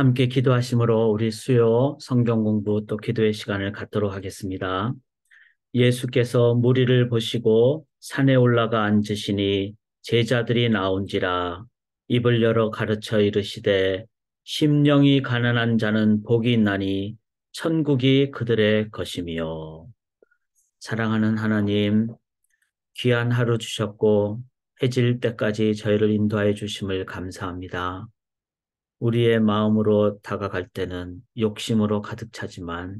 함께 기도하심으로 우리 수요 성경 공부 또 기도의 시간을 갖도록 하겠습니다. 예수께서 무리를 보시고 산에 올라가 앉으시니 제자들이 나온지라 입을 열어 가르쳐 이르시되 심령이 가난한 자는 복이 있나니 천국이 그들의 것이며. 사랑하는 하나님, 귀한 하루 주셨고 해질 때까지 저희를 인도하여 주심을 감사합니다. 우리의 마음으로 다가갈 때는 욕심으로 가득 차지만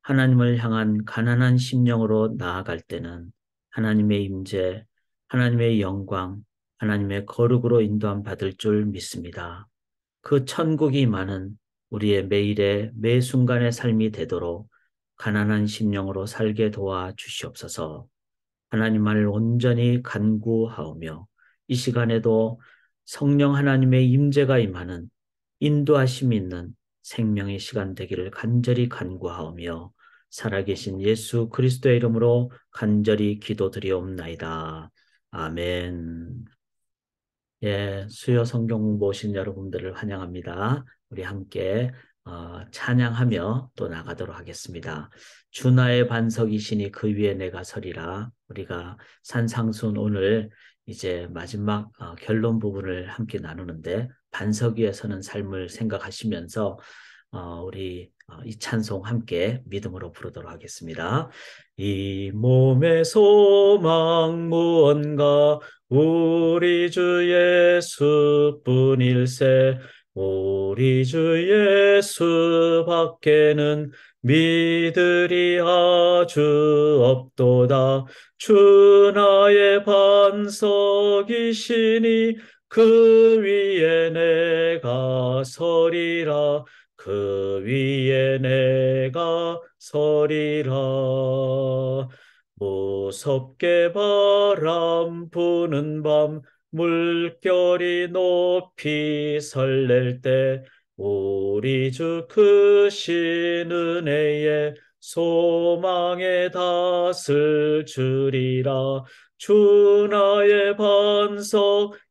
하나님을 향한 가난한 심령으로 나아갈 때는 하나님의 임재, 하나님의 영광, 하나님의 거룩으로 인도함 받을 줄 믿습니다. 그 천국이 많은 우리의 매일의 매 순간의 삶이 되도록 가난한 심령으로 살게 도와 주시옵소서. 하나님만을 온전히 간구하오며 이 시간에도 성령 하나님의 임재가 임하는 인도하심 있는 생명의 시간 되기를 간절히 간구하오며 살아계신 예수 그리스도의 이름으로 간절히 기도드리옵나이다. 아멘. 예, 수요 성경 공부 오신 여러분들을 환영합니다. 우리 함께 찬양하며 또 나가도록 하겠습니다. 주나의 반석이시니 그 위에 내가 서리라. 우리가 산상순 오늘 이제 마지막 결론 부분을 함께 나누는데 반석 위에 서는 삶을 생각하시면서 우리 이 찬송 함께 믿음으로 부르도록 하겠습니다. 이 몸의 소망 무언가 우리 주 예수뿐일세. 우리 주 예수 밖에는 믿으리 아주 없도다. 주 나의 반석이시니 그 위에 내가 서리라. 그 위에 내가 서리라. 무섭게 바람 부는 밤 물결이 높이 설렐 때 우리 주 크신 은혜에 소망의 닷을 주리라. 주 나의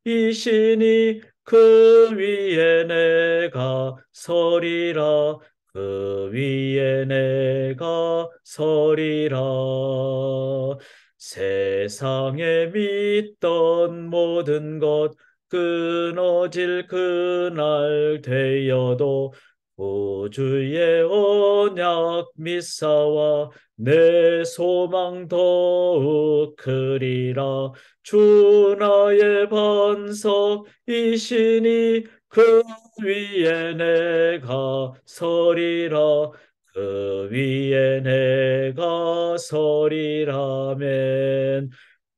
반석이시니 그 위에 내가 서리라. 그 위에 내가 서리라. 세상에 믿던 모든 것 끊어질 그날 되어도 우주의 언약 믿사와 내 소망 더욱 크리라. 주 나의 반석이시니 그 위에 내가 서리라. 그 위에 내가 서리라면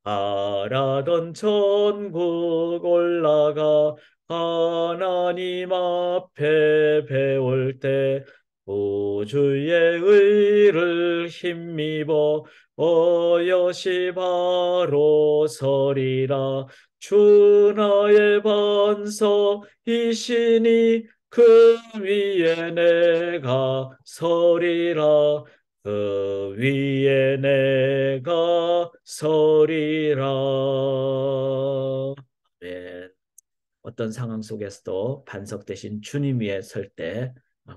바라던 천국 올라가 하나님 앞에 배울 때 우주의 의를 힘입어 어여시 바로 서리라. 주 나의 반석이시니 그 위에 내가 서리라. 그 위에 내가 서리라. 아멘. 어떤 상황 속에서도 반석 대신 주님 위에 설 때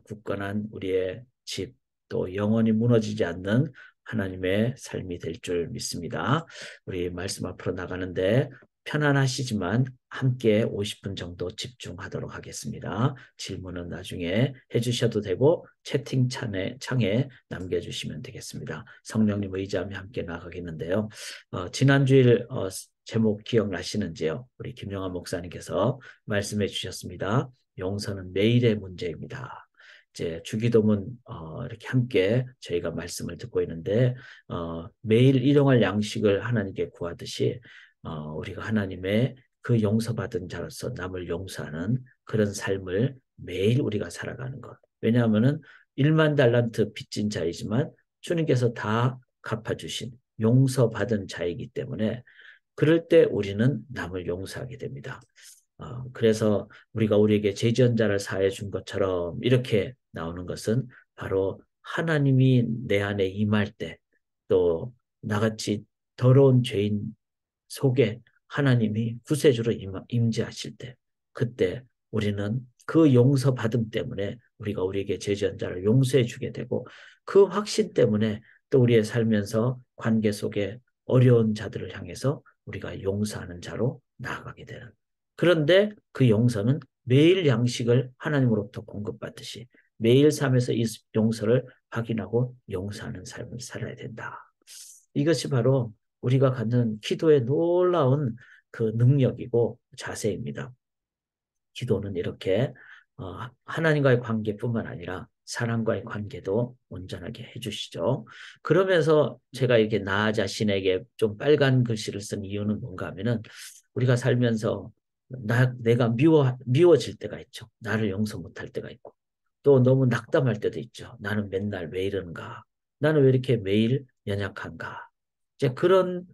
굳건한 우리의 집, 또 영원히 무너지지 않는 하나님의 삶이 될 줄 믿습니다. 우리 말씀 앞으로 나가는데 편안하시지만 함께 50분 정도 집중하도록 하겠습니다. 질문은 나중에 해주셔도 되고 창에 남겨주시면 되겠습니다. 성령님 의지하며 함께 나가겠는데요. 지난 주일 제목 기억나시는지요? 우리 김영환 목사님께서 말씀해 주셨습니다. 용서는 매일의 문제입니다. 이제 주기도문 이렇게 함께 저희가 말씀을 듣고 있는데 매일 일용할 양식을 하나님께 구하듯이 우리가 하나님의 그 용서받은 자로서 남을 용서하는 그런 삶을 매일 우리가 살아가는 것. 왜냐하면은 1만 달란트 빚진 자이지만 주님께서 다 갚아주신 용서받은 자이기 때문에 그럴 때 우리는 남을 용서하게 됩니다. 그래서 우리가 우리에게 죄지은 자를 사해 준 것처럼 이렇게 나오는 것은 바로 하나님이 내 안에 임할 때, 또 나같이 더러운 죄인 속에 하나님이 구세주로 임재하실 때, 그때 우리는 그 용서 받음 때문에 우리가 우리에게 죄지은 자를 용서해 주게 되고 그 확신 때문에 또 우리의 살면서 관계 속에 어려운 자들을 향해서 우리가 용서하는 자로 나아가게 되는. 그런데 그 용서는 매일 양식을 하나님으로부터 공급받듯이 매일 삶에서 이 용서를 확인하고 용서하는 삶을 살아야 된다. 이것이 바로 우리가 갖는 기도의 놀라운 그 능력이고 자세입니다. 기도는 이렇게 하나님과의 관계뿐만 아니라 사람과의 관계도 온전하게 해주시죠. 그러면서 제가 이렇게 나 자신에게 좀 빨간 글씨를 쓴 이유는 뭔가 하면은 우리가 살면서 내가 미워질 때가 있죠. 나를 용서 못할 때가 있고 또 너무 낙담할 때도 있죠. 나는 맨날 왜 이러는가? 나는 왜 이렇게 매일 연약한가? 이제 그런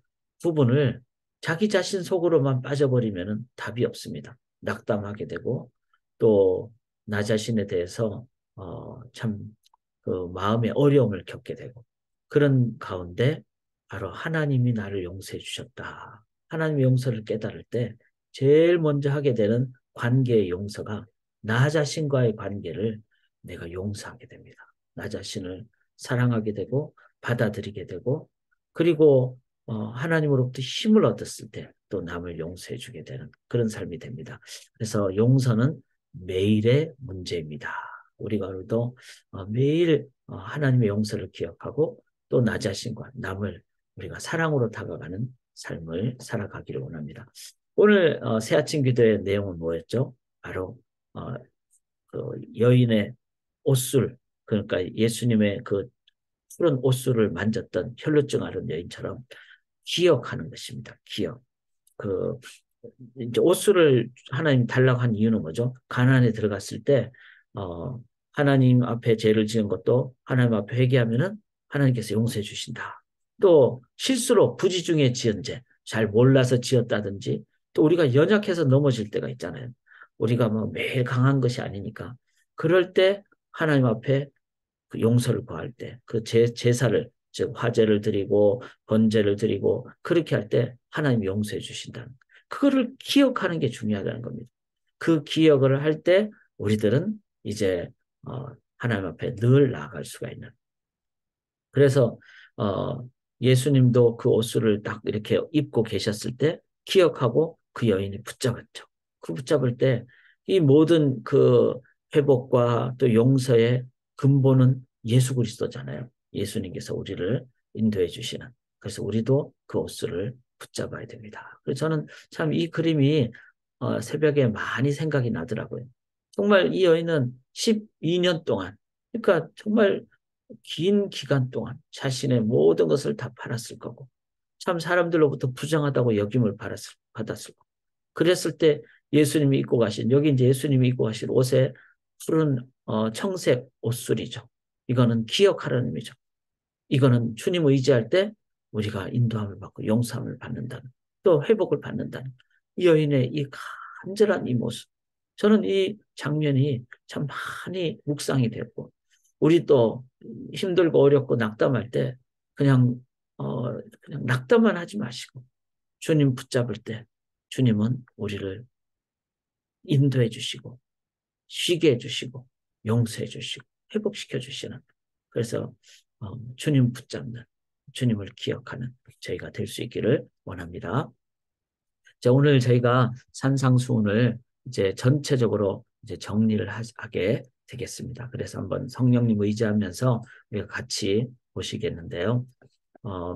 부분을 자기 자신 속으로만 빠져버리면은 답이 없습니다. 낙담하게 되고 또 나 자신에 대해서 참 그 마음의 어려움을 겪게 되고 그런 가운데 바로 하나님이 나를 용서해 주셨다. 하나님의 용서를 깨달을 때 제일 먼저 하게 되는 관계의 용서가 나 자신과의 관계를 내가 용서하게 됩니다. 나 자신을 사랑하게 되고 받아들이게 되고 그리고 하나님으로부터 힘을 얻었을 때 또 남을 용서해 주게 되는 그런 삶이 됩니다. 그래서 용서는 매일의 문제입니다. 우리가 오늘도 매일 하나님의 용서를 기억하고 또 나 자신과 남을 우리가 사랑으로 다가가는 삶을 살아가기를 원합니다. 오늘 새 아침 기도의 내용은 뭐였죠? 바로 어, 그 여인의 옷술, 그러니까 예수님의 그 푸른 옷술을 만졌던 혈루증 앓은 여인처럼 기억하는 것입니다. 기억. 그 이제 옷술을 하나님 달라고 한 이유는 뭐죠? 가나안에 들어갔을 때 하나님 앞에 죄를 지은 것도 하나님 앞에 회개하면은 하나님께서 용서해 주신다. 또 실수로 부지 중에 지은 죄, 잘 몰라서 지었다든지 또 우리가 연약해서 넘어질 때가 있잖아요. 우리가 뭐 매일 강한 것이 아니니까 그럴 때 하나님 앞에 그 용서를 구할 때 그 제사를 즉 화제를 드리고 번제를 드리고 그렇게 할 때 하나님 용서해 주신다는 그거를 기억하는 게 중요하다는 겁니다. 그 기억을 할 때 우리들은 이제 하나님 앞에 늘 나아갈 수가 있는. 그래서 예수님도 그 옷을 딱 이렇게 입고 계셨을 때 기억하고 그 여인이 붙잡았죠. 그 붙잡을 때 이 모든 그 회복과 또 용서의 근본은 예수 그리스도잖아요. 예수님께서 우리를 인도해 주시는. 그래서 우리도 그 옷을 붙잡아야 됩니다. 그래서 저는 참 이 그림이 새벽에 많이 생각이 나더라고요. 정말 이 여인은 12년 동안, 그러니까 정말 긴 기간 동안 자신의 모든 것을 다 팔았을 거고, 참 사람들로부터 부정하다고 여김을 받았을 거고, 그랬을 때 예수님이 입고 가신, 여기 이제 예수님이 입고 가신 옷에 푸른 청색 옷술이죠. 이거는 기억하라는 의미죠. 이거는 주님 의지할 때 우리가 인도함을 받고 용서함을 받는다는, 또 회복을 받는다는 이 여인의 이 간절한 이 모습. 저는 이 장면이 참 많이 묵상이 됐고, 우리 또 힘들고 어렵고 낙담할 때 그냥, 그냥 낙담만 하지 마시고, 주님 붙잡을 때 주님은 우리를 인도해 주시고, 쉬게 해주시고 용서해 주시고 회복시켜 주시는 그래서 주님 붙잡는 주님을 기억하는 저희가 될 수 있기를 원합니다. 자, 오늘 저희가 산상수훈을 이제 전체적으로 이제 정리를 하게 되겠습니다. 그래서 한번 성령님 의지하면서 우리가 같이 보시겠는데요.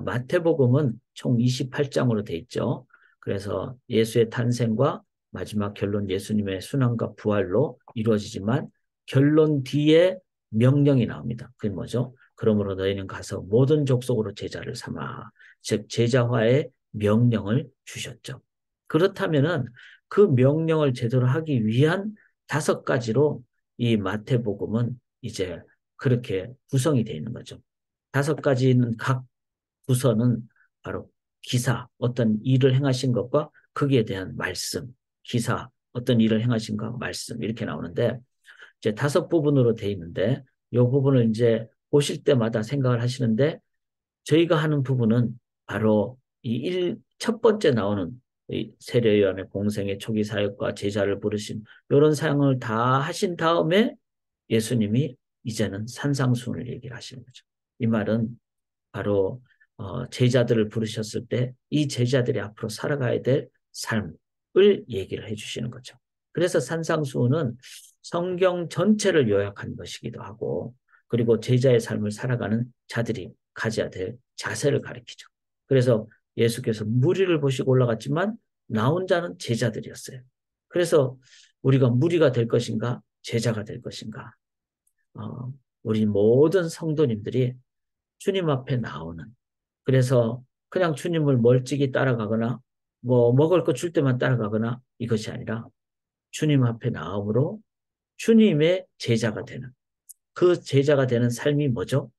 마태복음은 총 28장으로 돼 있죠. 그래서 예수의 탄생과 마지막 결론 예수님의 순환과 부활로 이루어지지만 결론 뒤에 명령이 나옵니다. 그게 뭐죠? 그러므로 너희는 가서 모든 족속으로 제자를 삼아. 즉 제자화의 명령을 주셨죠. 그렇다면은 그 명령을 제대로 하기 위한 5가지로 이 마태복음은 이제 그렇게 구성이 되어 있는 거죠. 5가지는 각 부서는 바로 기사, 어떤 일을 행하신 것과 거기에 대한 말씀, 기사, 어떤 일을 행하신 것, 말씀 이렇게 나오는데 이제 5부분으로 되어 있는데 이 부분을 이제 보실 때마다 생각을 하시는데 저희가 하는 부분은 바로 첫 번째 나오는 이 세례요한의 공생의 초기 사역과 제자를 부르신 이런 사역을 다 하신 다음에 예수님이 이제는 산상수훈을 얘기를 하시는 거죠. 이 말은 바로 제자들을 부르셨을 때 이 제자들이 앞으로 살아가야 될 삶을 얘기를 해주시는 거죠. 그래서 산상수훈은 성경 전체를 요약한 것이기도 하고 그리고 제자의 삶을 살아가는 자들이 가져야 될 자세를 가리키죠. 그래서 예수께서 무리를 보시고 올라갔지만 나 혼자는 제자들이었어요. 그래서 우리가 무리가 될 것인가 제자가 될 것인가 우리 모든 성도님들이 주님 앞에 나오는 그래서 그냥 주님을 멀찍이 따라가거나 뭐 먹을 거 줄 때만 따라가거나 이것이 아니라 주님 앞에 나옴으로 주님의 제자가 되는 그 제자가 되는 삶이 뭐죠?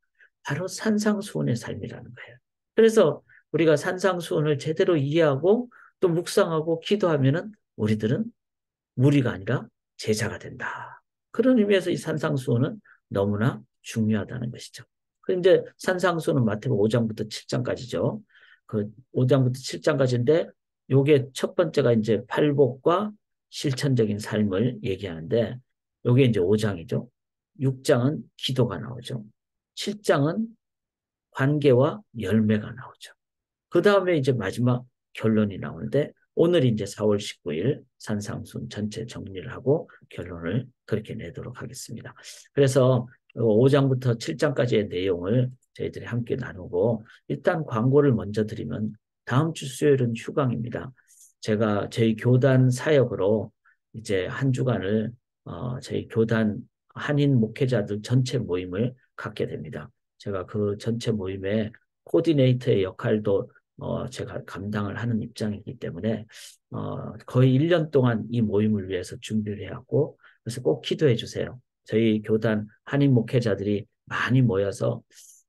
바로 산상수훈의 삶이라는 거예요. 그래서 우리가 산상수훈을 제대로 이해하고 또 묵상하고 기도하면은 우리들은 무리가 아니라 제자가 된다. 그런 의미에서 이 산상수훈은 너무나 중요하다는 것이죠. 그런데 산상수훈은 마태복음 5장부터 7장까지죠. 그 5장부터 7장까지인데 요게 첫 번째가 이제 팔복과 실천적인 삶을 얘기하는데 요게 이제 5장이죠. 6장은 기도가 나오죠. 7장은 관계와 열매가 나오죠. 그 다음에 이제 마지막 결론이 나오는데 오늘 이제 4월 19일 산상순 전체 정리를 하고 결론을 그렇게 내도록 하겠습니다. 그래서 5장부터 7장까지의 내용을 저희들이 함께 나누고 일단 광고를 먼저 드리면 다음 주 수요일은 휴강입니다. 제가 저희 교단 사역으로 이제 한 주간을 저희 교단 한인 목회자들 전체 모임을 갖게 됩니다. 제가 그 전체 모임에 코디네이터의 역할도 제가 감당을 하는 입장이기 때문에 거의 1년 동안 이 모임을 위해서 준비를 해왔고 그래서 꼭 기도해 주세요. 저희 교단 한인 목회자들이 많이 모여서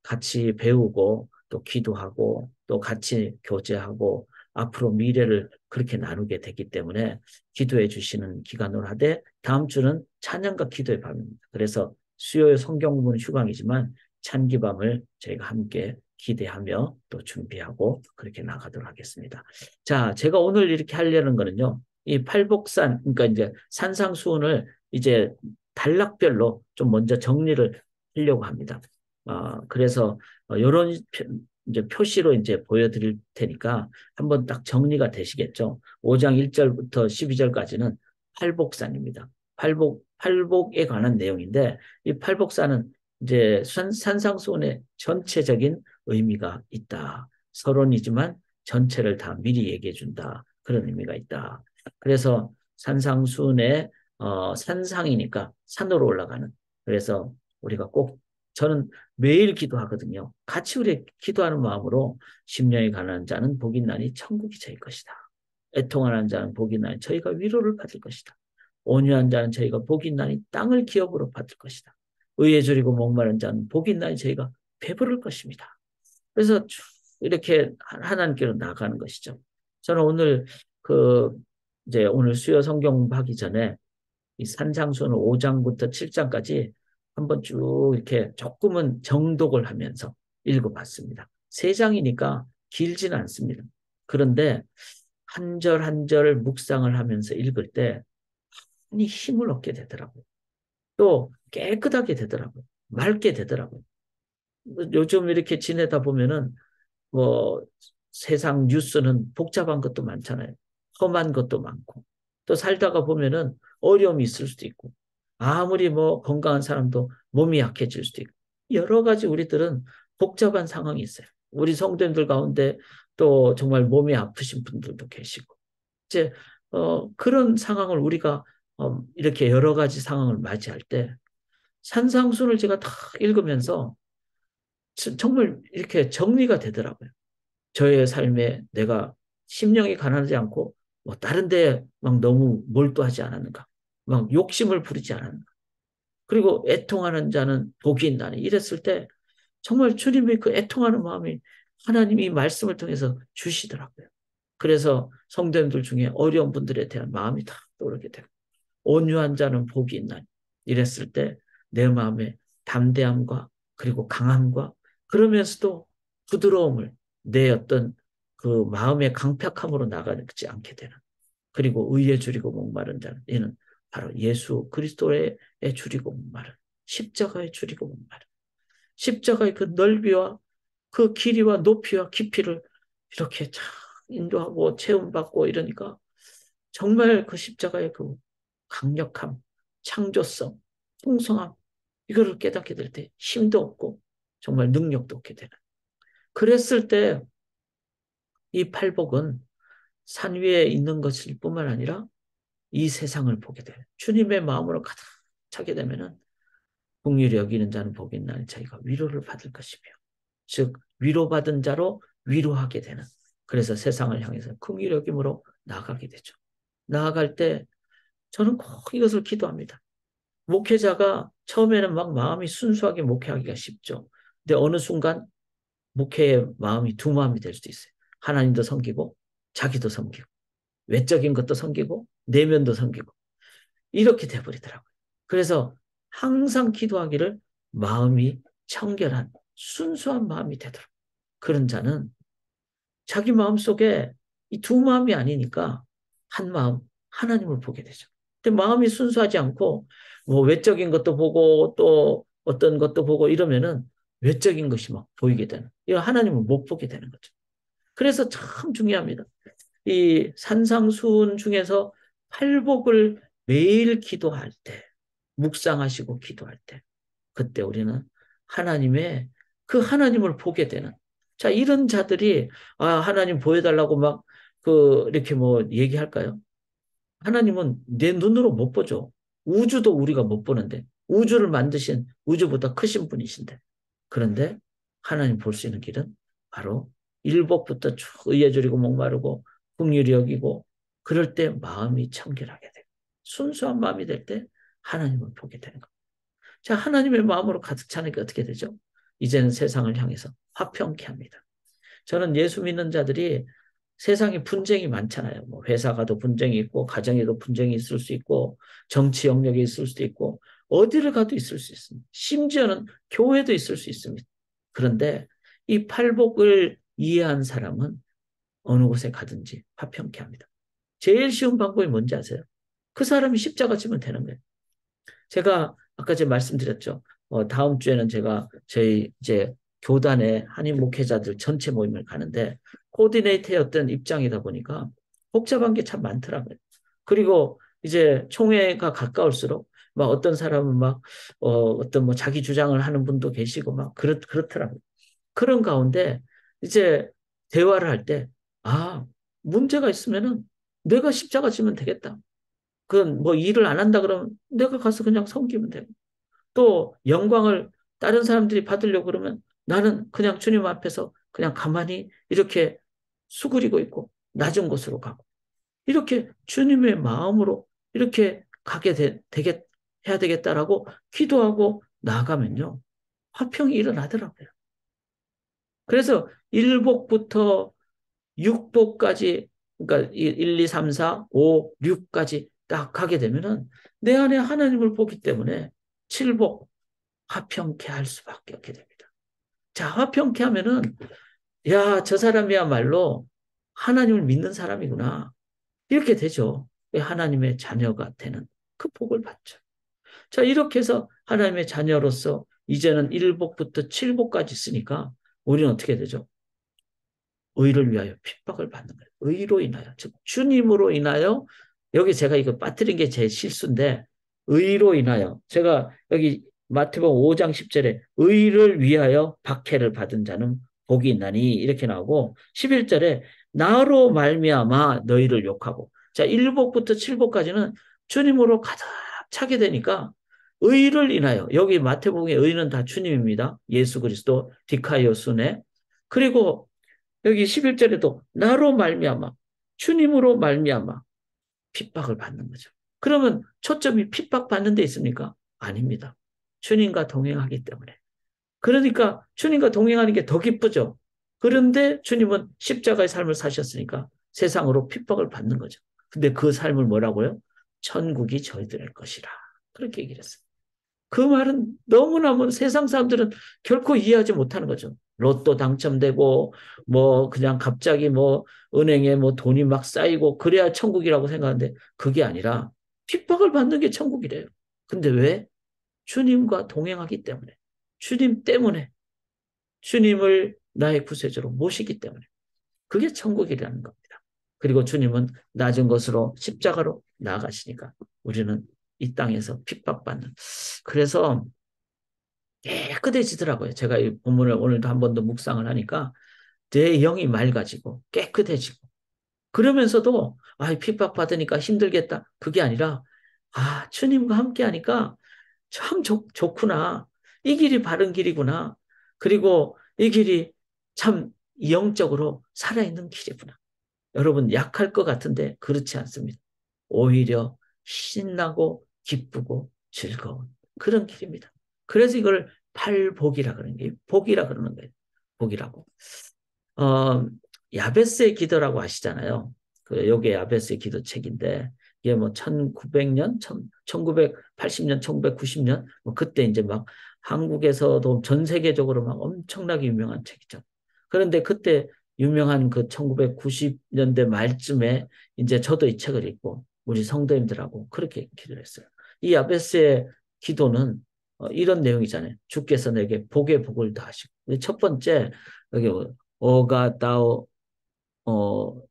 같이 배우고 또 기도하고 또 같이 교제하고 앞으로 미래를 그렇게 나누게 됐기 때문에 기도해 주시는 기간으로 하되 다음 주는 찬양과 기도의 밤입니다. 그래서 수요일 성경부는 휴강이지만 찬기밤을 저희가 함께 기대하며 또 준비하고 그렇게 나가도록 하겠습니다. 자, 제가 오늘 이렇게 하려는 거는요. 이 팔복산, 그러니까 이제 산상수훈을 이제 단락별로 좀 먼저 정리를 하려고 합니다. 그래서 이런 이제 표시로 이제 보여드릴 테니까 한번 딱 정리가 되시겠죠. 5장 1절부터 12절까지는 팔복산입니다. 팔복에 관한 내용인데 이 팔복산은 이제 산상수훈의 전체적인 의미가 있다. 서론이지만 전체를 다 미리 얘기해 준다. 그런 의미가 있다. 그래서 산상수훈의 산상이니까 산으로 올라가는. 그래서 우리가 꼭 저는 매일 기도하거든요. 같이 우리 기도하는 마음으로 심령이 가난한 자는 복이 있나니 천국이 저희 것이다. 애통하는 자는 복이 있나니 저희가 위로를 받을 것이다. 온유한 자는 저희가 복이 있나니 땅을 기업으로 받을 것이다. 의에 줄이고 목마른 자는 복이 있나니 저희가 배부를 것입니다. 그래서 쭉 이렇게 하나님께로 나가는 것이죠. 저는 오늘 그 이제 오늘 수요 성경 공부하기 전에 이 산상수훈 5장부터 7장까지 한번 쭉 이렇게 조금은 정독을 하면서 읽어봤습니다. 3장이니까 길지는 않습니다. 그런데 한 절 한 절 묵상을 하면서 읽을 때 많이 힘을 얻게 되더라고요. 또 깨끗하게 되더라고요. 맑게 되더라고요. 요즘 이렇게 지내다 보면은 뭐 세상 뉴스는 복잡한 것도 많잖아요. 험한 것도 많고 또 살다가 보면은 어려움이 있을 수도 있고 아무리 뭐 건강한 사람도 몸이 약해질 수도 있고 여러 가지 우리들은 복잡한 상황이 있어요. 우리 성도님들 가운데 또 정말 몸이 아프신 분들도 계시고 이제 그런 상황을 우리가 이렇게 여러 가지 상황을 맞이할 때 산상수훈을 제가 다 읽으면서 정말 이렇게 정리가 되더라고요. 저의 삶에 내가 심령이 가난하지 않고 뭐 다른 데 막 너무 몰두하지 않았는가. 막 욕심을 부리지 않았는가. 그리고 애통하는 자는 복이 있나니 이랬을 때 정말 주님의 그 애통하는 마음이 하나님이 말씀을 통해서 주시더라고요. 그래서 성도님들 중에 어려운 분들에 대한 마음이 다 떠오르게 되고 온유한 자는 복이 있나니 이랬을 때 내 마음에 담대함과 그리고 강함과 그러면서도 부드러움을 내 어떤 그 마음의 강팍함으로 나가지 않게 되는, 그리고 의에 줄이고 목마른 자는 이는 바로 예수 그리스도에 줄이고 목마른, 십자가에 줄이고 목마른, 십자가의 그 넓이와 그 길이와 높이와 깊이를 이렇게 참 인도하고 체험받고 이러니까 정말 그 십자가의 그 강력함, 창조성, 풍성함, 이거를 깨닫게 될 때 힘도 없고 정말 능력도 없게 되는. 그랬을 때 이 팔복은 산 위에 있는 것일 뿐만 아니라 이 세상을 보게 돼요. 주님의 마음으로 가득 차게 되면은 긍휼히 여기는 자는 복이 있나니 자기가 위로를 받을 것이며, 즉 위로받은 자로 위로하게 되는. 그래서 세상을 향해서 긍휼히 여김으로 나아가게 되죠. 나아갈 때 저는 꼭 이것을 기도합니다. 목회자가 처음에는 막 마음이 순수하게 목회하기가 쉽죠. 근데 어느 순간 목회의 마음이 두 마음이 될 수도 있어요. 하나님도 섬기고 자기도 섬기고 외적인 것도 섬기고 내면도 섬기고 이렇게 돼버리더라고요. 그래서 항상 기도하기를 마음이 청결한 순수한 마음이 되도록, 그런 자는 자기 마음속에 이 두 마음이 아니니까 한 마음 하나님을 보게 되죠. 근데 마음이 순수하지 않고 뭐 외적인 것도 보고 또 어떤 것도 보고 이러면은 외적인 것이 막 보이게 되는, 이거 하나님을 못 보게 되는 거죠. 그래서 참 중요합니다. 이 산상수훈 중에서 팔복을 매일 기도할 때, 묵상하시고 기도할 때, 그때 우리는 하나님의 그 하나님을 보게 되는. 자, 이런 자들이 하나님 보여달라고 막 이렇게 뭐 얘기할까요? 하나님은 내 눈으로 못 보죠. 우주도 우리가 못 보는데, 우주를 만드신 우주보다 크신 분이신데. 그런데 하나님 볼 수 있는 길은 바로 일복부터 쭉 의에 줄이고 목마르고 긍휼히 여기고, 그럴 때 마음이 청결하게 되고 순수한 마음이 될 때 하나님을 보게 되는 겁니다. 자, 하나님의 마음으로 가득 차니까 어떻게 되죠? 이제는 세상을 향해서 화평케 합니다. 저는 예수 믿는 자들이, 세상에 분쟁이 많잖아요. 뭐 회사 가도 분쟁이 있고, 가정에도 분쟁이 있을 수 있고, 정치 영역에 있을 수도 있고, 어디를 가도 있을 수 있습니다. 심지어는 교회도 있을 수 있습니다. 그런데 이 팔복을 이해한 사람은 어느 곳에 가든지 화평케 합니다. 제일 쉬운 방법이 뭔지 아세요? 그 사람이 십자가 지면 되는 거예요. 제가 아까 제가 말씀드렸죠. 다음 주에는 제가 저희 이제 교단의 한인 목회자들 전체 모임을 가는데 코디네이터였던 입장이다 보니까 복잡한 게 참 많더라고요. 그리고 이제 총회가 가까울수록 막 어떤 사람은 막 어떤 뭐 자기 주장을 하는 분도 계시고 막 그렇더라고요. 그런 가운데 이제 대화를 할 때, 문제가 있으면은 내가 십자가 지면 되겠다. 그건 뭐 일을 안 한다 그러면 내가 가서 그냥 섬기면 되고, 또 영광을 다른 사람들이 받으려고 그러면 나는 그냥 주님 앞에서 그냥 가만히 이렇게 수그리고 있고 낮은 곳으로 가고, 이렇게 주님의 마음으로 이렇게 되겠, 해야 되겠다라고 기도하고 나가면요, 화평이 일어나더라고요. 그래서 일복부터 육복까지, 그러니까 1, 2, 3, 4, 5, 6까지 딱 가게 되면은 내 안에 하나님을 보기 때문에 칠복 화평케 할 수밖에 없게 됩니다. 자, 화평케 하면은 야, 저 사람이야말로 하나님을 믿는 사람이구나. 이렇게 되죠. 하나님의 자녀가 되는 그 복을 받죠. 자, 이렇게 해서 하나님의 자녀로서 이제는 일복부터 칠복까지 쓰니까 우리는 어떻게 되죠? 의를 위하여 핍박을 받는 거예요. 의로 인하여, 즉 주님으로 인하여. 여기 제가 이거 빠뜨린 게 제 실수인데, 의로 인하여, 제가 여기 마태복음 5장 10절에 의를 위하여 박해를 받은 자는 복이 있나니 이렇게 나오고, 11절에 나로 말미암아 너희를 욕하고. 자, 1복부터 7복까지는 주님으로 가득 차게 되니까 의를 인하여, 여기 마태복음의 의는 다 주님입니다. 예수 그리스도 디카이오스네. 그리고 여기 11절에도 나로 말미암아, 주님으로 말미암아 핍박을 받는 거죠. 그러면 초점이 핍박받는 데 있습니까? 아닙니다. 주님과 동행하기 때문에. 그러니까 주님과 동행하는 게 더 기쁘죠. 그런데 주님은 십자가의 삶을 사셨으니까 세상으로 핍박을 받는 거죠. 근데 그 삶을 뭐라고요? 천국이 저희들의 것이라. 그렇게 얘기를 했어요. 그 말은 너무너무 세상 사람들은 결코 이해하지 못하는 거죠. 로또 당첨되고 뭐 그냥 갑자기 뭐 은행에 뭐 돈이 막 쌓이고 그래야 천국이라고 생각하는데 그게 아니라 핍박을 받는 게 천국이래요. 근데 왜? 주님과 동행하기 때문에. 주님 때문에. 주님을 나의 구세주로 모시기 때문에. 그게 천국이라는 겁니다. 그리고 주님은 낮은 것으로 십자가로 나아가시니까 우리는 이 땅에서 핍박받는. 그래서 깨끗해지더라고요. 제가 이 본문을 오늘도 한 번 더 묵상을 하니까 내 영이 맑아지고 깨끗해지고 그러면서도 핍박받으니까 힘들겠다. 그게 아니라 주님과 함께 하니까 참 좋구나. 이 길이 바른 길이구나. 그리고 이 길이 참 영적으로 살아있는 길이구나. 여러분 약할 것 같은데 그렇지 않습니다. 오히려 신나고 기쁘고 즐거운 그런 길입니다. 그래서 이걸 팔복이라 그러는 게 복이라 그러는 거예요. 복이라고. 어, 야베스의 기도라고 아시잖아요. 요게 야베스의 기도책인데 이게 뭐 1900년, 1980년, 1990년 뭐 그때 이제 막 한국에서도 전 세계적으로 막 엄청나게 유명한 책이죠. 그런데 그때 유명한 그 1990년대 말쯤에 이제 저도 이 책을 읽고 우리 성도님들하고 그렇게 기도를 했어요. 이 야베스의 기도는 이런 내용이잖아요. 주께서 내게 복의 복을 다하시고. 첫 번째 여기 어가 다오 어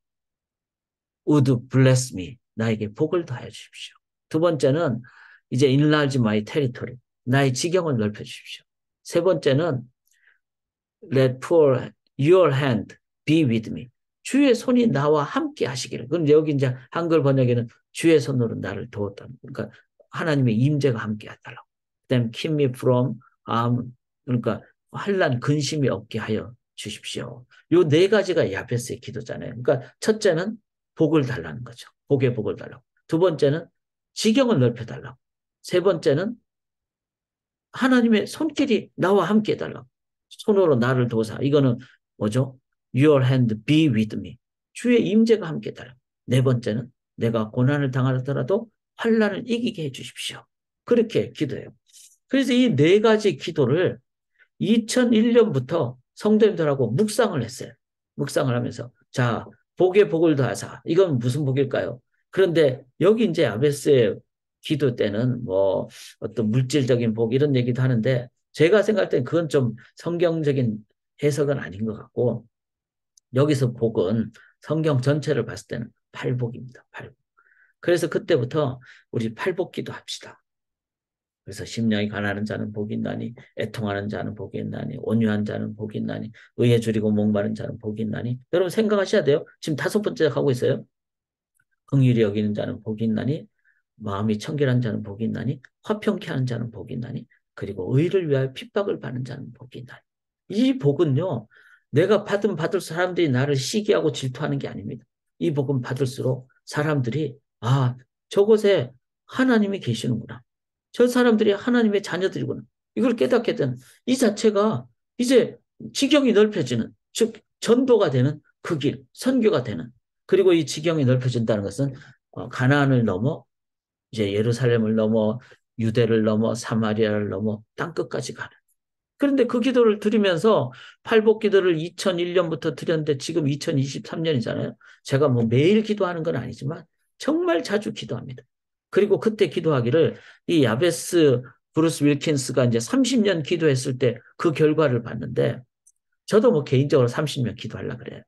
would bless me 나에게 복을 더하여 주십시오. 두 번째는 이제 enlarge my territory 나의 지경을 넓혀 주십시오. 세 번째는 let pour your hand be with me 주의 손이 나와 함께 하시기를. 그럼 여기 이제 한글 번역에는 주의 손으로 나를 도웠다. 그러니까 하나님의 임재가 함께 하달라고. 그다음 keep me from 그러니까 환난 근심이 없게 하여 주십시오. 요 네 가지가 야베스의 기도잖아요. 그러니까 첫째는 복을 달라는 거죠. 복의 복을 달라고. 두 번째는 지경을 넓혀 달라고. 세 번째는 하나님의 손길이 나와 함께 해달라고. 손으로 나를 도사. 이거는 뭐죠? Your hand be with me. 주의 임재가 함께 해달라고. 네 번째는 내가 고난을 당하더라도 환난을 이기게 해주십시오. 그렇게 기도해요. 그래서 이 네 가지 기도를 2001년부터 성도님들하고 묵상을 했어요. 묵상을 하면서 자 복에 복을 더하사 이건 무슨 복일까요? 그런데 여기 이제 아베스의 기도 때는 뭐 어떤 물질적인 복 이런 얘기도 하는데 제가 생각할 땐 그건 좀 성경적인 해석은 아닌 것 같고 여기서 복은 성경 전체를 봤을 때는 팔복입니다. 팔복. 그래서 그때부터 우리 팔복기도 합시다. 그래서 심령이 가난한 자는 복이 있나니 애통하는 자는 복이 있나니 온유한 자는 복이 있나니 의에 줄이고 목마른 자는 복이 있나니 여러분 생각하셔야 돼요. 지금 다섯 번째 하고 있어요. 긍휼히 여기는 자는 복이 있나니 마음이 청결한 자는 복이 있나니 화평케 하는 자는 복이 있나니 그리고 의를 위하여 핍박을 받는 자는 복이 있나니 이 복은요 내가 받을 사람들이 나를 시기하고 질투하는 게 아닙니다. 이 복은 받을수록 사람들이 저곳에 하나님이 계시는구나. 저 사람들이 하나님의 자녀들이구나. 이걸 깨닫게 되는 이 자체가 이제 지경이 넓혀지는 즉 전도가 되는 그 길, 선교가 되는 그리고 이 지경이 넓혀진다는 것은 가나안을 넘어 이제 예루살렘을 넘어 유대를 넘어 사마리아를 넘어 땅끝까지 가는. 그런데 그 기도를 드리면서 팔복 기도를 2001년부터 드렸는데 지금 2023년이잖아요. 제가 뭐 매일 기도하는 건 아니지만 정말 자주 기도합니다. 그리고 그때 기도하기를 이 야베스 브루스 윌킨스가 이제 30년 기도했을 때 그 결과를 봤는데 저도 뭐 개인적으로 30년 기도하려고 그래요.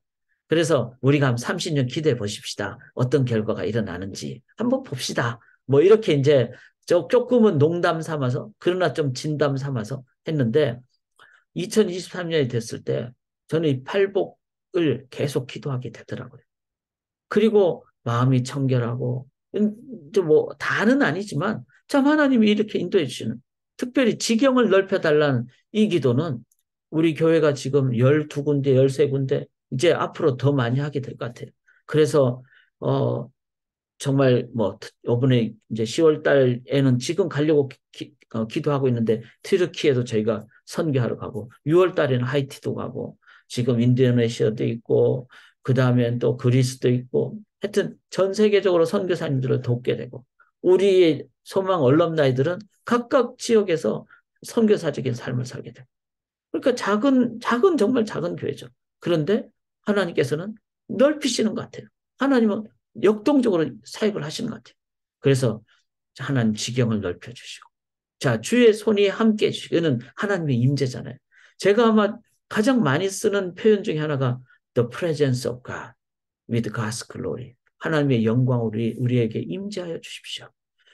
그래서 우리가 한 30년 기도해 보십시다. 어떤 결과가 일어나는지 한번 봅시다. 뭐 이렇게 이제 조금은 농담 삼아서 그러나 좀 진담 삼아서 했는데 2023년이 됐을 때 저는 이 팔복을 계속 기도하게 되더라고요. 그리고 마음이 청결하고 뭐 다는 아니지만 참 하나님이 이렇게 인도해 주시는 특별히 지경을 넓혀달라는 이 기도는 우리 교회가 지금 12군데, 13군데 이제 앞으로 더 많이 하게 될 것 같아요. 그래서 정말 뭐 이번에 이제 10월 달에는 지금 가려고 기도하고 있는데 튀르키예도 저희가 선교하러 가고 6월 달에는 하이티도 가고 지금 인도네시아도 있고 그다음엔 또 그리스도 있고 하여튼 전 세계적으로 선교사님들을 돕게 되고 우리의 소망 얼럼나이들은 각각 지역에서 선교사적인 삶을 살게 돼요. 그러니까 정말 작은 교회죠. 그런데 하나님께서는 넓히시는 것 같아요. 하나님은 역동적으로 사역을 하시는 것 같아요. 그래서 하나님 지경을 넓혀주시고, 자, 주의 손이 함께 해주시고, 이거는 하나님의 임재잖아요. 제가 아마 가장 많이 쓰는 표현 중에 하나가 The presence of God with God's glory. 하나님의 영광 우리에게 임재하여 주십시오.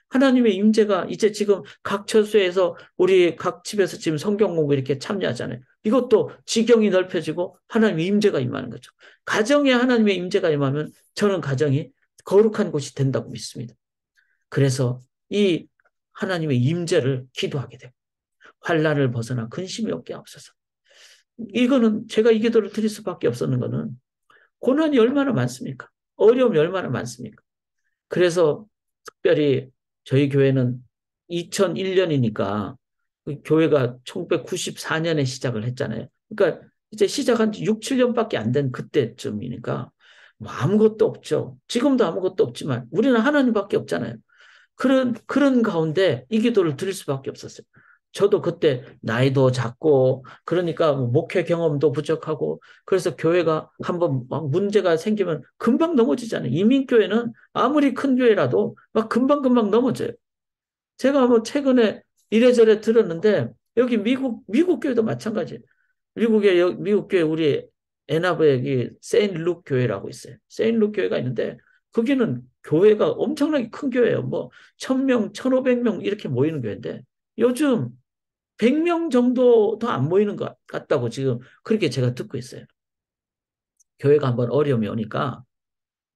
하나님의 임재가 이제 지금 각 처소에서 우리 각 집에서 지금 성경 공부 이렇게 참여하잖아요. 이것도 지경이 넓혀지고 하나님의 임재가 임하는 거죠. 가정에 하나님의 임재가 임하면 저는 가정이 거룩한 곳이 된다고 믿습니다. 그래서 이 하나님의 임재를 기도하게 돼요. 환난을 벗어나 근심이 없게 하옵소서. 이거는 제가 이 기도를 드릴 수밖에 없었는 거는 고난이 얼마나 많습니까? 어려움이 얼마나 많습니까? 그래서 특별히 저희 교회는 2001년이니까 교회가 1994년에 시작을 했잖아요. 그러니까 이제 시작한 지 6, 7년밖에 안 된 그때쯤이니까 뭐 아무것도 없죠. 지금도 아무것도 없지만 우리는 하나님밖에 없잖아요. 그런 가운데 이 기도를 드릴 수밖에 없었어요. 저도 그때 나이도 작고 그러니까 뭐 목회 경험도 부족하고 그래서 교회가 한번 막 문제가 생기면 금방 넘어지잖아요. 이민교회는 아무리 큰 교회라도 막 금방금방 넘어져요. 제가 뭐 최근에 이래저래 들었는데 여기 미국 교회도 마찬가지예요. 미국 교회 우리 애나브에 여기 세인룩 교회라고 있어요. 세인룩 교회가 있는데 거기는 교회가 엄청나게 큰 교회예요. 뭐 1000명, 1500명 이렇게 모이는 교회인데 요즘 100명 정도 더 안 모이는 것 같다고 지금 그렇게 제가 듣고 있어요. 교회가 한번 어려움이 오니까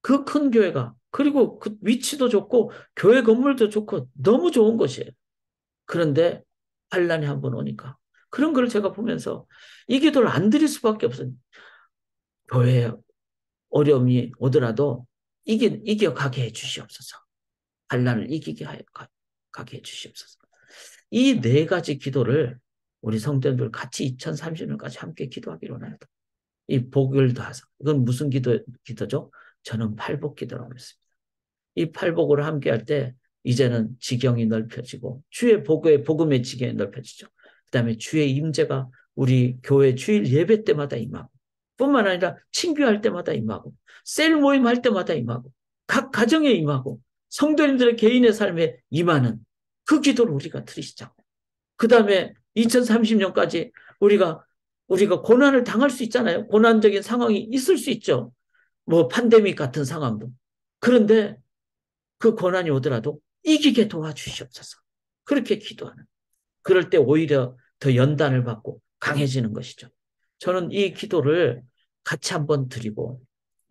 그 큰 교회가 그리고 그 위치도 좋고 교회 건물도 좋고 너무 좋은 곳이에요. 그런데 환란이 한번 오니까 그런 걸 제가 보면서 이 기도를 안 드릴 수밖에 없어요. 교회에 어려움이 오더라도 이겨가게 해 주시옵소서. 환란을 이기게 가게 해 주시옵소서. 이 네 가지 기도를 우리 성도들 같이 2030년까지 함께 기도하기로 합니다. 이 복을 다하사. 이건 무슨 기도죠? 저는 팔복 기도라고 했습니다. 이 팔복으로 함께 할 때 이제는 지경이 넓혀지고 주의 복음의 지경이 넓혀지죠. 그다음에 주의 임재가 우리 교회 주일 예배 때마다 임하고 뿐만 아니라 친교할 때마다 임하고 셀 모임 할 때마다 임하고 각 가정에 임하고 성도님들의 개인의 삶에 임하는 그 기도를 우리가 드리시자고. 그다음에 2030년까지 우리가 고난을 당할 수 있잖아요. 고난적인 상황이 있을 수 있죠. 뭐 팬데믹 같은 상황도. 그런데 그 고난이 오더라도 이기게 도와주시옵소서. 그렇게 기도하는. 그럴 때 오히려 더 연단을 받고 강해지는 것이죠. 저는 이 기도를 같이 한번 드리고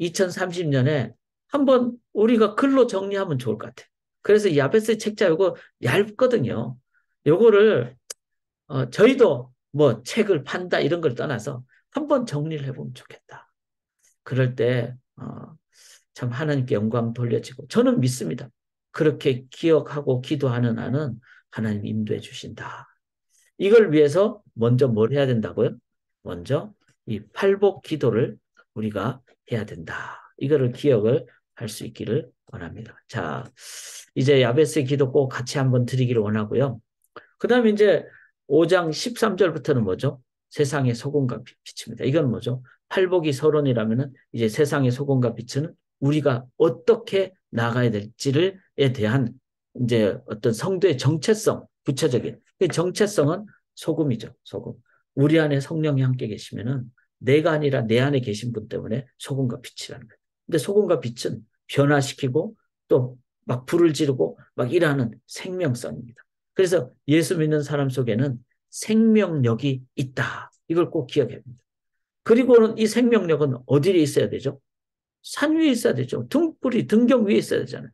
2030년에 한번 우리가 글로 정리하면 좋을 것 같아요. 그래서 이 야베스 책자 이거 얇거든요. 요거를 저희도 뭐 책을 판다 이런 걸 떠나서 한번 정리를 해보면 좋겠다. 그럴 때 참 하나님께 영광 돌려지고 저는 믿습니다. 그렇게 기억하고 기도하는 한은 하나님 인도해 주신다. 이걸 위해서 먼저 뭘 해야 된다고요? 먼저 이 팔복 기도를 우리가 해야 된다. 이거를 기억을 할 수 있기를 원합니다. 자, 이제 야베스의 기도 꼭 같이 한번 드리기를 원하고요. 그 다음에 이제 5장 13절부터는 뭐죠? 세상의 소금과 빛입니다. 이건 뭐죠? 팔복이 서론이라면은 이제 세상의 소금과 빛은 우리가 어떻게 나가야 될지에 대한 이제 어떤 성도의 정체성, 구체적인 그 정체성은 소금이죠. 소금. 우리 안에 성령이 함께 계시면은 내가 아니라 내 안에 계신 분 때문에 소금과 빛이라는 거예요. 근데 소금과 빛은 변화시키고 또 막 불을 지르고 막 일하는 생명성입니다. 그래서 예수 믿는 사람 속에는 생명력이 있다. 이걸 꼭 기억해야 합니다. 그리고는 이 생명력은 어디에 있어야 되죠? 산 위에 있어야 되죠. 등경 위에 있어야 되잖아요.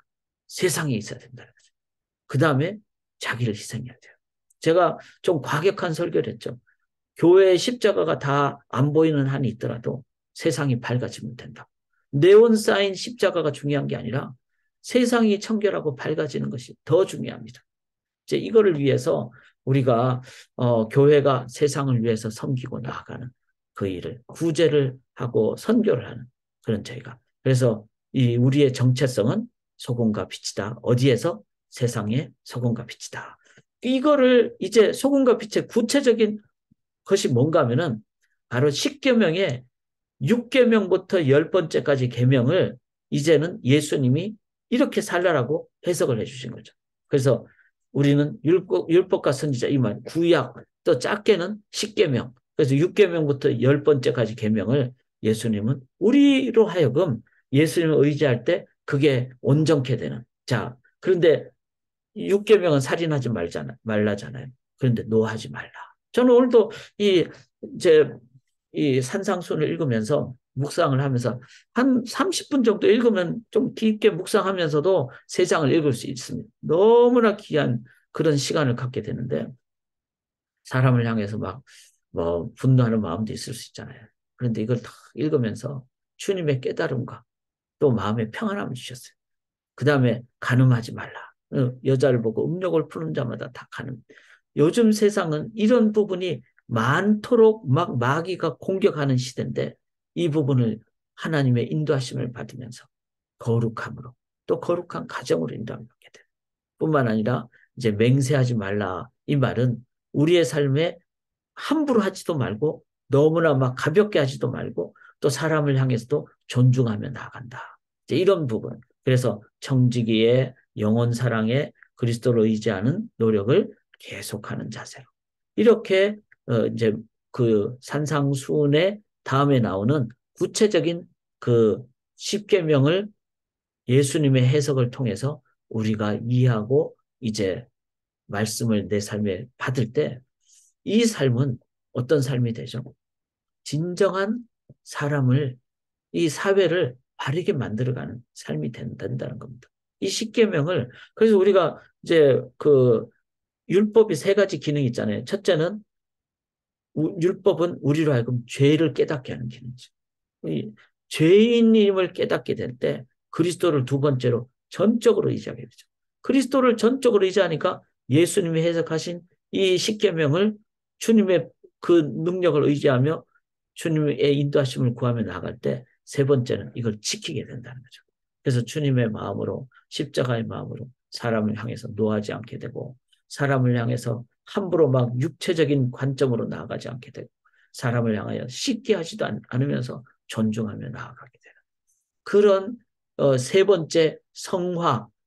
세상에 있어야 된다는 거죠. 그 다음에 자기를 희생해야 돼요. 제가 좀 과격한 설교를 했죠. 교회의 십자가가 다 안 보이는 한이 있더라도 세상이 밝아지면 된다. 네온 사인 십자가가 중요한 게 아니라 세상이 청결하고 밝아지는 것이 더 중요합니다. 이제 이거를 위해서 우리가 교회가 세상을 위해서 섬기고 나아가는 그 일을 구제를 하고 선교를 하는 그런 저희가 그래서 이 우리의 정체성은 소금과 빛이다. 어디에서? 세상의 소금과 빛이다. 이거를 이제 소금과 빛의 구체적인 그것이 뭔가 하면은 바로 십계명의 6계명부터 10번째까지 계명을 이제는 예수님이 이렇게 살라라고 해석을 해주신 거죠. 그래서 우리는 율법과 선지자 이 말 구약 또 작게는 십계명 그래서 6계명부터 10번째까지 계명을 예수님은 우리로 하여금 예수님을 의지할 때 그게 온전케 되는 자 그런데 6계명은 살인하지 말라잖아요. 그런데 노하지 말라. 저는 오늘도 이 이제 이 산상순을 읽으면서 묵상을 하면서 한 30분 정도 읽으면 좀 깊게 묵상하면서도 세 장을 읽을 수 있습니다. 너무나 귀한 그런 시간을 갖게 되는데 사람을 향해서 막 뭐 분노하는 마음도 있을 수 있잖아요. 그런데 이걸 다 읽으면서 주님의 깨달음과 또 마음의 평안함을 주셨어요. 그 다음에 간음하지 말라. 여자를 보고 음욕을 푸는 자마다 다 간음. 요즘 세상은 이런 부분이 많도록 막 마귀가 공격하는 시대인데 이 부분을 하나님의 인도하심을 받으면서 거룩함으로 또 거룩한 가정으로 인도함을 받게 돼요. 뿐만 아니라 이제 맹세하지 말라. 이 말은 우리의 삶에 함부로 하지도 말고 너무나 막 가볍게 하지도 말고 또 사람을 향해서도 존중하며 나아간다. 이제 이런 부분. 그래서 청지기의 영혼 사랑에 그리스도를 의지하는 노력을 계속하는 자세로. 이렇게 이제 그 산상수훈의 다음에 나오는 구체적인 그 십계명을 예수님의 해석을 통해서 우리가 이해하고 이제 말씀을 내 삶에 받을 때 이 삶은 어떤 삶이 되죠? 진정한 사람을 이 사회를 바르게 만들어가는 삶이 된다는 겁니다. 이 십계명을 그래서 우리가 이제 그 율법이 세 가지 기능이 있잖아요. 첫째는 율법은 우리로 하여금 죄를 깨닫게 하는 기능이죠. 이 죄인임을 깨닫게 될 때 그리스도를 두 번째로 전적으로 의지하게 되죠. 그리스도를 전적으로 의지하니까 예수님이 해석하신 이 십계명을 주님의 그 능력을 의지하며 주님의 인도하심을 구하며 나갈 때 세 번째는 이걸 지키게 된다는 거죠. 그래서 주님의 마음으로 십자가의 마음으로 사람을 향해서 노하지 않게 되고 사람을 향해서 함부로 막 육체적인 관점으로 나아가지 않게 되고 사람을 향하여 쉽게 하지도 않으면서 존중하며 나아가게 되는 그런 세 번째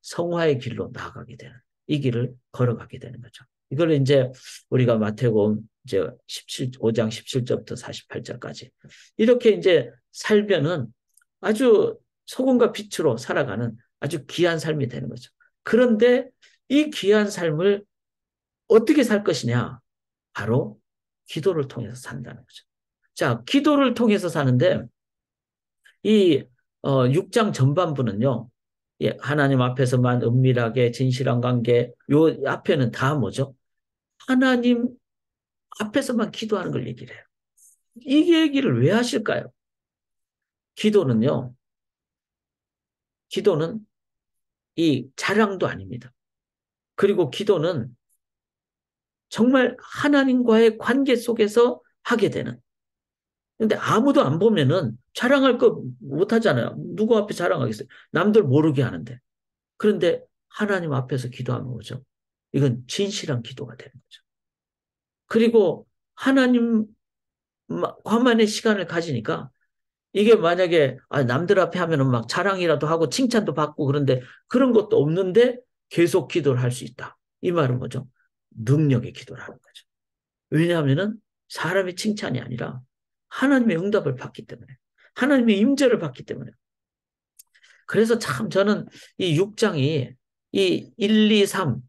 성화의 길로 나아가게 되는 이 길을 걸어가게 되는 거죠. 이걸 이제 우리가 마태복음 이제 5장 17절부터 48절까지 이렇게 이제 살면은 아주 소금과 빛으로 살아가는 아주 귀한 삶이 되는 거죠. 그런데 이 귀한 삶을 어떻게 살 것이냐? 바로 기도를 통해서 산다는 거죠. 자, 기도를 통해서 사는데 이 6장 전반부는요. 예, 하나님 앞에서만 은밀하게 진실한 관계 요 앞에는 다 뭐죠? 하나님 앞에서만 기도하는 걸 얘기를 해요. 이 얘기를 왜 하실까요? 기도는요. 기도는 이 자랑도 아닙니다. 그리고 기도는 정말 하나님과의 관계 속에서 하게 되는. 근데 아무도 안 보면은 자랑할 거 못 하잖아요. 누구 앞에 자랑하겠어요? 남들 모르게 하는데. 그런데 하나님 앞에서 기도하는 거죠. 이건 진실한 기도가 되는 거죠. 그리고 하나님과만의 시간을 가지니까 이게 만약에 남들 앞에 하면은 막 자랑이라도 하고 칭찬도 받고 그런데 그런 것도 없는데 계속 기도를 할 수 있다. 이 말은 뭐죠? 능력의 기도를 하는 거죠. 왜냐하면은 사람의 칭찬이 아니라 하나님의 응답을 받기 때문에 하나님의 임재를 받기 때문에 그래서 참 저는 이 6장이 이 1, 2, 3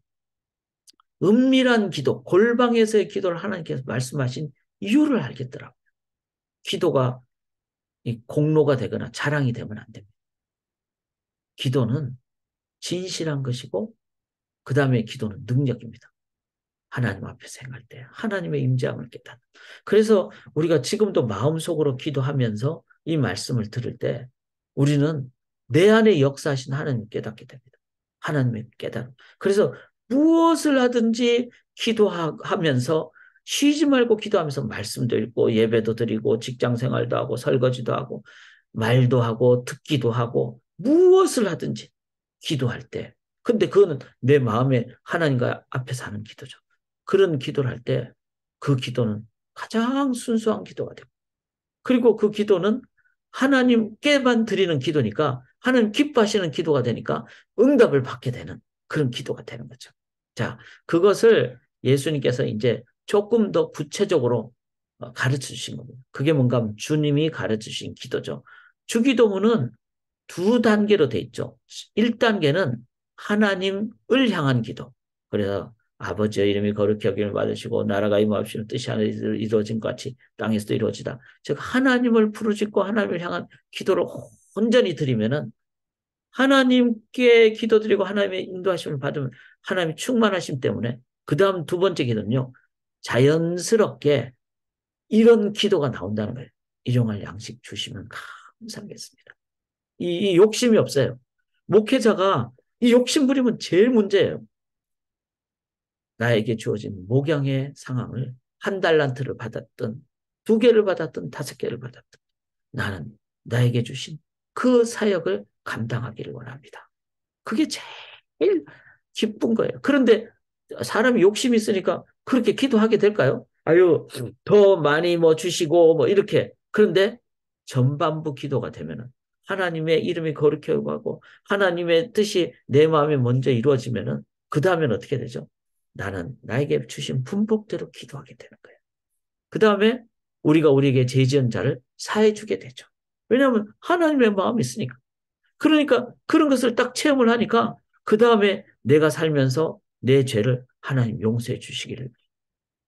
은밀한 기도, 골방에서의 기도를 하나님께서 말씀하신 이유를 알겠더라고요. 기도가 이 공로가 되거나 자랑이 되면 안 됩니다. 기도는 진실한 것이고 그 다음에 기도는 능력입니다. 하나님 앞에서 행할 때 하나님의 임재함을 깨닫는. 그래서 우리가 지금도 마음속으로 기도하면서 이 말씀을 들을 때 우리는 내 안에 역사하신 하나님 깨닫게 됩니다. 하나님의 깨달음. 그래서 무엇을 하든지 기도하면서 쉬지 말고 기도하면서 말씀도 읽고 예배도 드리고 직장 생활도 하고 설거지도 하고 말도 하고 듣기도 하고 무엇을 하든지 기도할 때 근데 그거는 내 마음에 하나님과 앞에서 하는 기도죠. 그런 기도를 할 때 그 기도는 가장 순수한 기도가 되고, 그리고 그 기도는 하나님께만 드리는 기도니까 하나님 기뻐하시는 기도가 되니까 응답을 받게 되는 그런 기도가 되는 거죠. 자, 그것을 예수님께서 이제 조금 더 구체적으로 가르쳐 주신 겁니다. 그게 뭔가 하면 주님이 가르쳐 주신 기도죠. 주기도문은 두 단계로 돼 있죠. 1단계는 하나님을 향한 기도. 그래서 아버지의 이름이 거룩히 여김을 받으시고 나라가 임하옵시는 뜻이 하늘에서 이루어진 것 같이 땅에서도 이루어지다. 즉 하나님을 부르짖고 하나님을 향한 기도를 온전히 드리면은 하나님께 기도드리고 하나님의 인도하심을 받으면 하나님이 충만하심 때문에 그 다음 두 번째 기도는요. 자연스럽게 이런 기도가 나온다는 거예요. 일용할 양식 주시면 감사하겠습니다. 이 욕심이 없어요. 목회자가 이 욕심 부리면 제일 문제예요. 나에게 주어진 목양의 상황을 한 달란트를 받았든 두 개를 받았든 다섯 개를 받았든 나는 나에게 주신 그 사역을 감당하기를 원합니다. 그게 제일 기쁜 거예요. 그런데 사람이 욕심이 있으니까 그렇게 기도하게 될까요? 아유, 더 많이 뭐 주시고 뭐 이렇게. 그런데 전반부 기도가 되면은 하나님의 이름이 거룩히 여기고 하나님의 뜻이 내 마음에 먼저 이루어지면은 그 다음엔 어떻게 되죠? 나는 나에게 주신 분복대로 기도하게 되는 거예요. 그 다음에 우리가 우리에게 죄 지은 자를 사해 주게 되죠. 왜냐하면 하나님의 마음이 있으니까. 그러니까 그런 것을 딱 체험을 하니까 그 다음에 내가 살면서 내 죄를 하나님 용서해 주시기를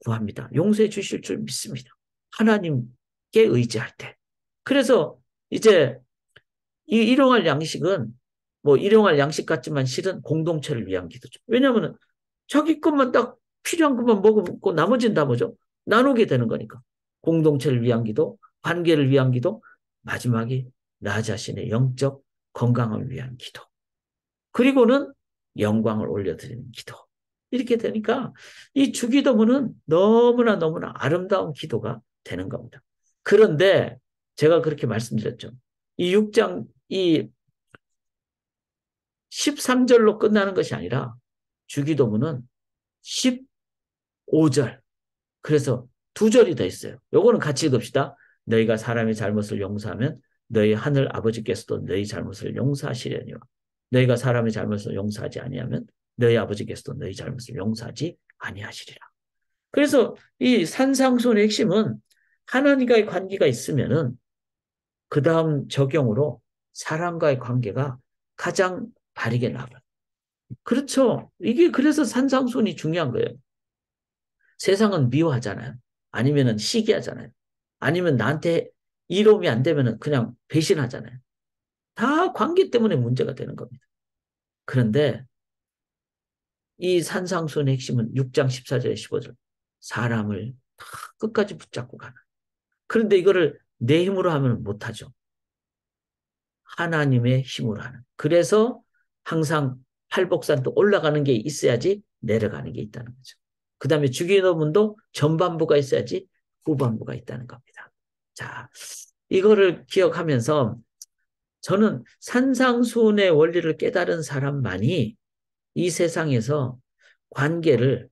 구합니다. 용서해 주실 줄 믿습니다. 하나님께 의지할 때. 그래서 이제 이 일용할 양식은 뭐 일용할 양식 같지만 실은 공동체를 위한 기도죠. 왜냐하면 자기 것만 딱 필요한 것만 먹고 나머지는 다 뭐죠? 나누게 되는 거니까. 공동체를 위한 기도, 관계를 위한 기도, 마지막이 나 자신의 영적 건강을 위한 기도. 그리고는 영광을 올려드리는 기도. 이렇게 되니까 이 주기도문은 너무나 너무나 아름다운 기도가 되는 겁니다. 그런데 제가 그렇게 말씀드렸죠. 이 6장, 이 13절로 끝나는 것이 아니라 주기도문은 15절. 그래서 두 절이 더 있어요. 요거는 같이 읽읍시다. 너희가 사람의 잘못을 용서하면 너희 하늘 아버지께서도 너희 잘못을 용서하시려니와 너희가 사람의 잘못을 용서하지 아니하면 너희 아버지께서도 너희 잘못을 용서하지 아니하시리라. 그래서 이 산상수훈의 핵심은 하나님과의 관계가 있으면은 그 다음 적용으로 사람과의 관계가 가장 바르게 나가요. 그렇죠. 이게 그래서 산상수훈이 중요한 거예요. 세상은 미워하잖아요. 아니면은 시기하잖아요. 아니면 나한테 이로움이 안 되면은 그냥 배신하잖아요. 다 관계 때문에 문제가 되는 겁니다. 그런데 이 산상수훈의 핵심은 6장 14절 15절. 사람을 다 끝까지 붙잡고 가는. 그런데 이거를 내 힘으로 하면 못하죠. 하나님의 힘으로 하는. 그래서 항상 팔복산도 올라가는 게 있어야지 내려가는 게 있다는 거죠. 그 다음에 주기도문도 전반부가 있어야지 후반부가 있다는 겁니다. 자, 이거를 기억하면서 저는 산상수훈의 원리를 깨달은 사람만이 이 세상에서 관계를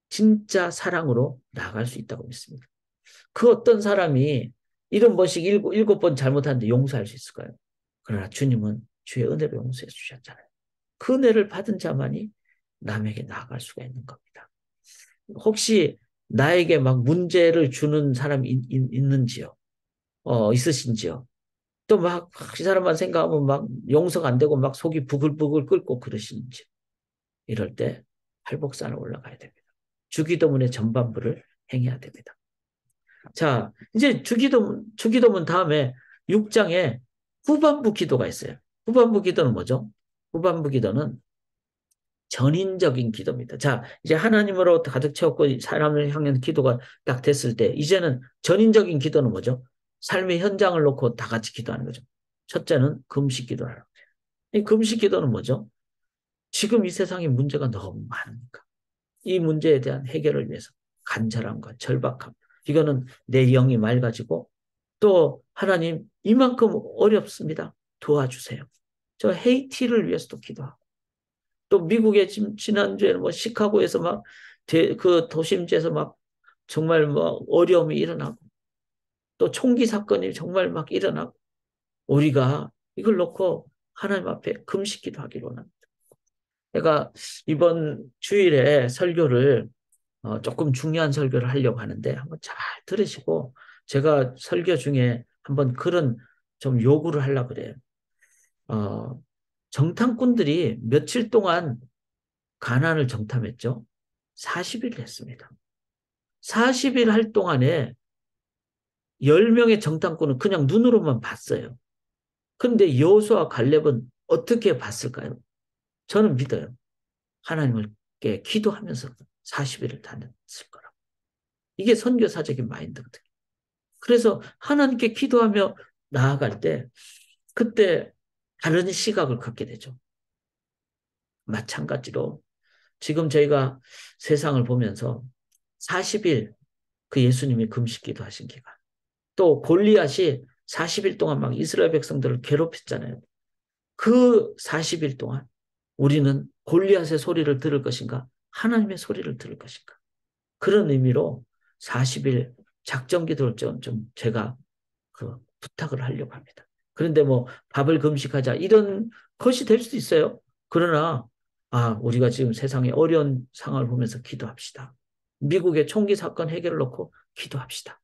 진짜 사랑으로 나아갈 수 있다고 믿습니다. 그 어떤 사람이 이런 번씩 일곱 번 잘못하는데 용서할 수 있을까요? 그러나 주님은 주의 은혜로 용서해 주셨잖아요. 그 은혜를 받은 자만이 남에게 나아갈 수가 있는 겁니다. 혹시 나에게 막 문제를 주는 사람이 있는지요? 있으신지요? 또 막 이 사람만 생각하면 막 용서가 안 되고 막 속이 부글부글 끓고 그러시는지. 이럴 때 팔복산을 올라가야 됩니다. 주기도문의 전반부를 행해야 됩니다. 자, 이제 주기도문 다음에 6장에 후반부 기도가 있어요. 후반부 기도는 뭐죠? 후반부 기도는 전인적인 기도입니다. 자, 이제 하나님으로 가득 채웠고 사람을 향한 기도가 딱 됐을 때 이제는 전인적인 기도는 뭐죠? 삶의 현장을 놓고 다 같이 기도하는 거죠. 첫째는 금식 기도하는 거예요. 이 금식 기도는 뭐죠? 지금 이 세상에 문제가 너무 많으니까 이 문제에 대한 해결을 위해서 간절함과 절박함 이거는 내 영이 맑아지고 또 하나님 이만큼 어렵습니다. 도와주세요. 저 헤이티를 위해서도 기도하고 또 미국에 지난주에는 뭐 시카고에서 막 그 도심지에서 막 정말 뭐 어려움이 일어나고 또 총기 사건이 정말 막 일어나고 우리가 이걸 놓고 하나님 앞에 금식기도 하기로 합니다. 제가 이번 주일에 설교를 조금 중요한 설교를 하려고 하는데 한번 잘 들으시고 제가 설교 중에 한번 그런 좀 요구를 하려고 그래요. 어, 정탐꾼들이 며칠 동안 가나안을 정탐했죠. 40일 했습니다. 40일 할 동안에 10명의 정탐꾼은 그냥 눈으로만 봤어요. 근데 여호수아와 갈렙은 어떻게 봤을까요? 저는 믿어요. 하나님께 기도하면서 40일을 다녔을 거라고. 이게 선교사적인 마인드거든요. 그래서 하나님께 기도하며 나아갈 때 그때 다른 시각을 갖게 되죠. 마찬가지로 지금 저희가 세상을 보면서 40일 그 예수님이 금식기도 하신 기간 또 골리앗이 40일 동안 막 이스라엘 백성들을 괴롭혔잖아요. 그 40일 동안 우리는 골리앗의 소리를 들을 것인가? 하나님의 소리를 들을 것인가? 그런 의미로 40일 작전 기도를 좀 제가 그 부탁을 하려고 합니다. 그런데 뭐 밥을 금식하자 이런 것이 될 수도 있어요. 그러나 우리가 지금 세상의 어려운 상황을 보면서 기도합시다. 미국의 총기 사건 해결을 놓고 기도합시다.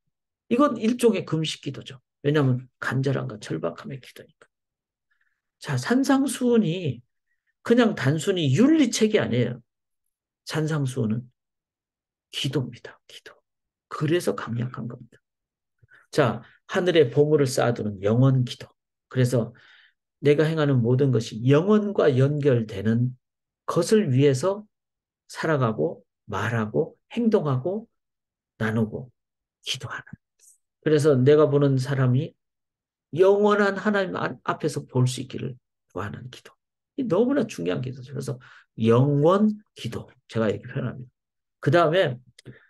이건 일종의 금식 기도죠. 왜냐하면 간절함과 절박함의 기도니까. 자, 산상수훈이 그냥 단순히 윤리책이 아니에요. 산상수훈은 기도입니다. 기도. 그래서 강력한 겁니다. 자, 하늘에 보물을 쌓아두는 영원 기도. 그래서 내가 행하는 모든 것이 영원과 연결되는 것을 위해서 살아가고 말하고 행동하고 나누고 기도하는. 그래서 내가 보는 사람이 영원한 하나님 앞에서 볼 수 있기를 구하는 기도. 이 너무나 중요한 기도죠. 그래서 영원 기도. 제가 이렇게 표현합니다. 그 다음에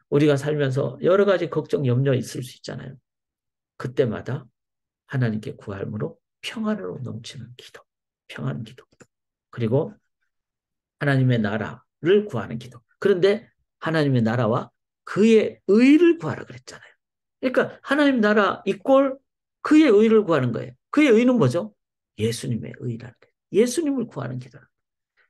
우리가 살면서 여러 가지 걱정, 염려 있을 수 있잖아요. 그때마다 하나님께 구함으로 평안으로 넘치는 기도. 평안 기도. 그리고 하나님의 나라를 구하는 기도. 그런데 하나님의 나라와 그의 의를 구하라 그랬잖아요. 그러니까 하나님 나라 이꼴 그의 의를 구하는 거예요. 그의 의는 뭐죠? 예수님의 의라는 거예요. 예수님을 구하는 기도.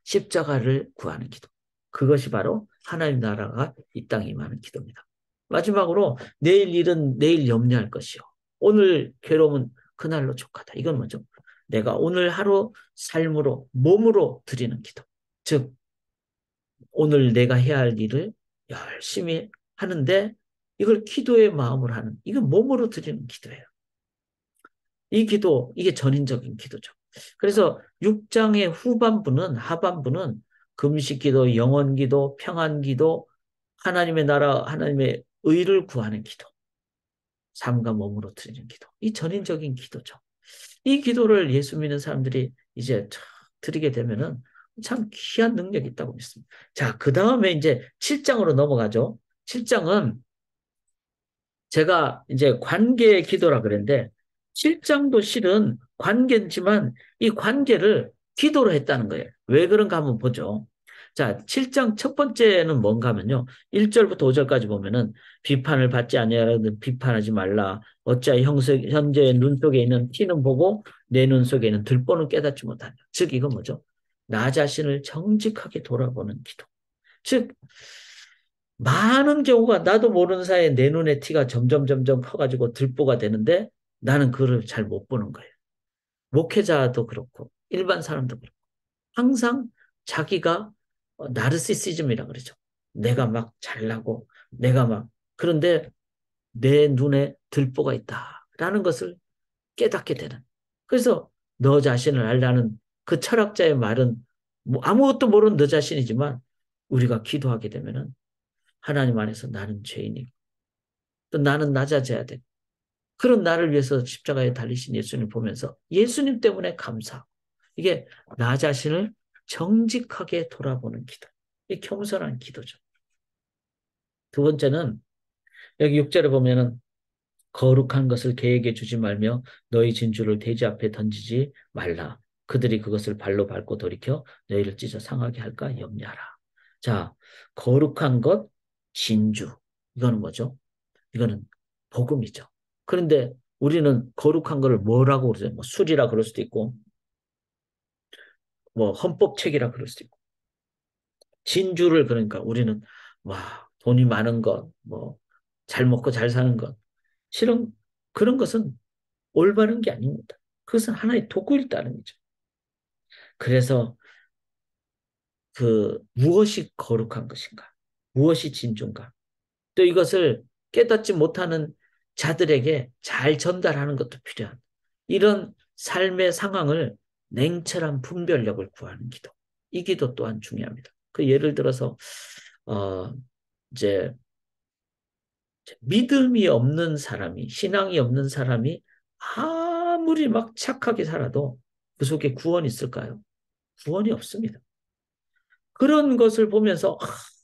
십자가를 구하는 기도. 그것이 바로 하나님 나라가 이 땅에 임하는 기도입니다. 마지막으로 내일 일은 내일 염려할 것이요. 오늘 괴로움은 그날로 족하다. 이건 뭐죠? 내가 오늘 하루 삶으로 몸으로 드리는 기도. 즉 오늘 내가 해야 할 일을 열심히 하는데 이걸 기도의 마음으로 하는 이건 몸으로 드리는 기도예요. 이 기도 이게 전인적인 기도죠. 그래서 6장의 후반부는 하반부는 금식 기도, 영원 기도, 평안 기도, 하나님의 나라, 하나님의 의를 구하는 기도, 삶과 몸으로 드리는 기도. 이 전인적인 기도죠. 이 기도를 예수 믿는 사람들이 이제 드리게 되면은 참 귀한 능력이 있다고 믿습니다. 자, 그 다음에 이제 7장으로 넘어가죠. 7장은 제가 이제 관계의 기도라 그랬는데 7장도 실은 관계지만 이 관계를 기도로 했다는 거예요. 왜 그런가 한번 보죠. 자, 7장 첫 번째는 뭔가 하면요. 1절부터 5절까지 보면은 비판을 받지 아니하라는 비판하지 말라. 어찌하여 현재의 눈 속에 있는 티는 보고 내 눈 속에 있는 들보는 깨닫지 못하냐. 즉 이건 뭐죠? 나 자신을 정직하게 돌아보는 기도. 즉 많은 경우가 나도 모르는 사이에 내 눈에 티가 점점 커가지고 들보가 되는데 나는 그걸 잘 못 보는 거예요. 목회자도 그렇고 일반 사람도 그렇고 항상 자기가 나르시시즘이라 그러죠. 내가 막 잘나고 내가 막 그런데 내 눈에 들보가 있다라는 것을 깨닫게 되는. 그래서 너 자신을 알라는 그 철학자의 말은 뭐 아무것도 모르는 너 자신이지만 우리가 기도하게 되면은 하나님 안에서 나는 죄인이고 또 나는 낮아져야 돼. 그런 나를 위해서 십자가에 달리신 예수님 보면서 예수님 때문에 감사. 이게 나 자신을 정직하게 돌아보는 기도. 이 겸손한 기도죠. 두 번째는 여기 6절에 보면은 거룩한 것을 개에게 주지 말며 너희 진주를 돼지 앞에 던지지 말라. 그들이 그것을 발로 밟고 돌이켜 너희를 찢어 상하게 할까 염려하라. 자, 거룩한 것 진주. 이거는 뭐죠? 이거는 복음이죠. 그런데 우리는 거룩한 거를 뭐라고 그러죠? 뭐 술이라 그럴 수도 있고, 뭐 헌법책이라 그럴 수도 있고, 진주를 그러니까 우리는 와 돈이 많은 것, 뭐 잘 먹고 잘 사는 것, 실은 그런 것은 올바른 게 아닙니다. 그것은 하나의 도구일 따름이죠. 그래서 그 무엇이 거룩한 것인가, 무엇이 진중가, 또 이것을 깨닫지 못하는 자들에게 잘 전달하는 것도 필요한 이런 삶의 상황을 냉철한 분별력을 구하는 기도. 이 기도 또한 중요합니다. 그 예를 들어서 어 이제 믿음이 없는 사람이 신앙이 없는 사람이 아무리 막 착하게 살아도 그 속에 구원이 있을까요? 구원이 없습니다. 그런 것을 보면서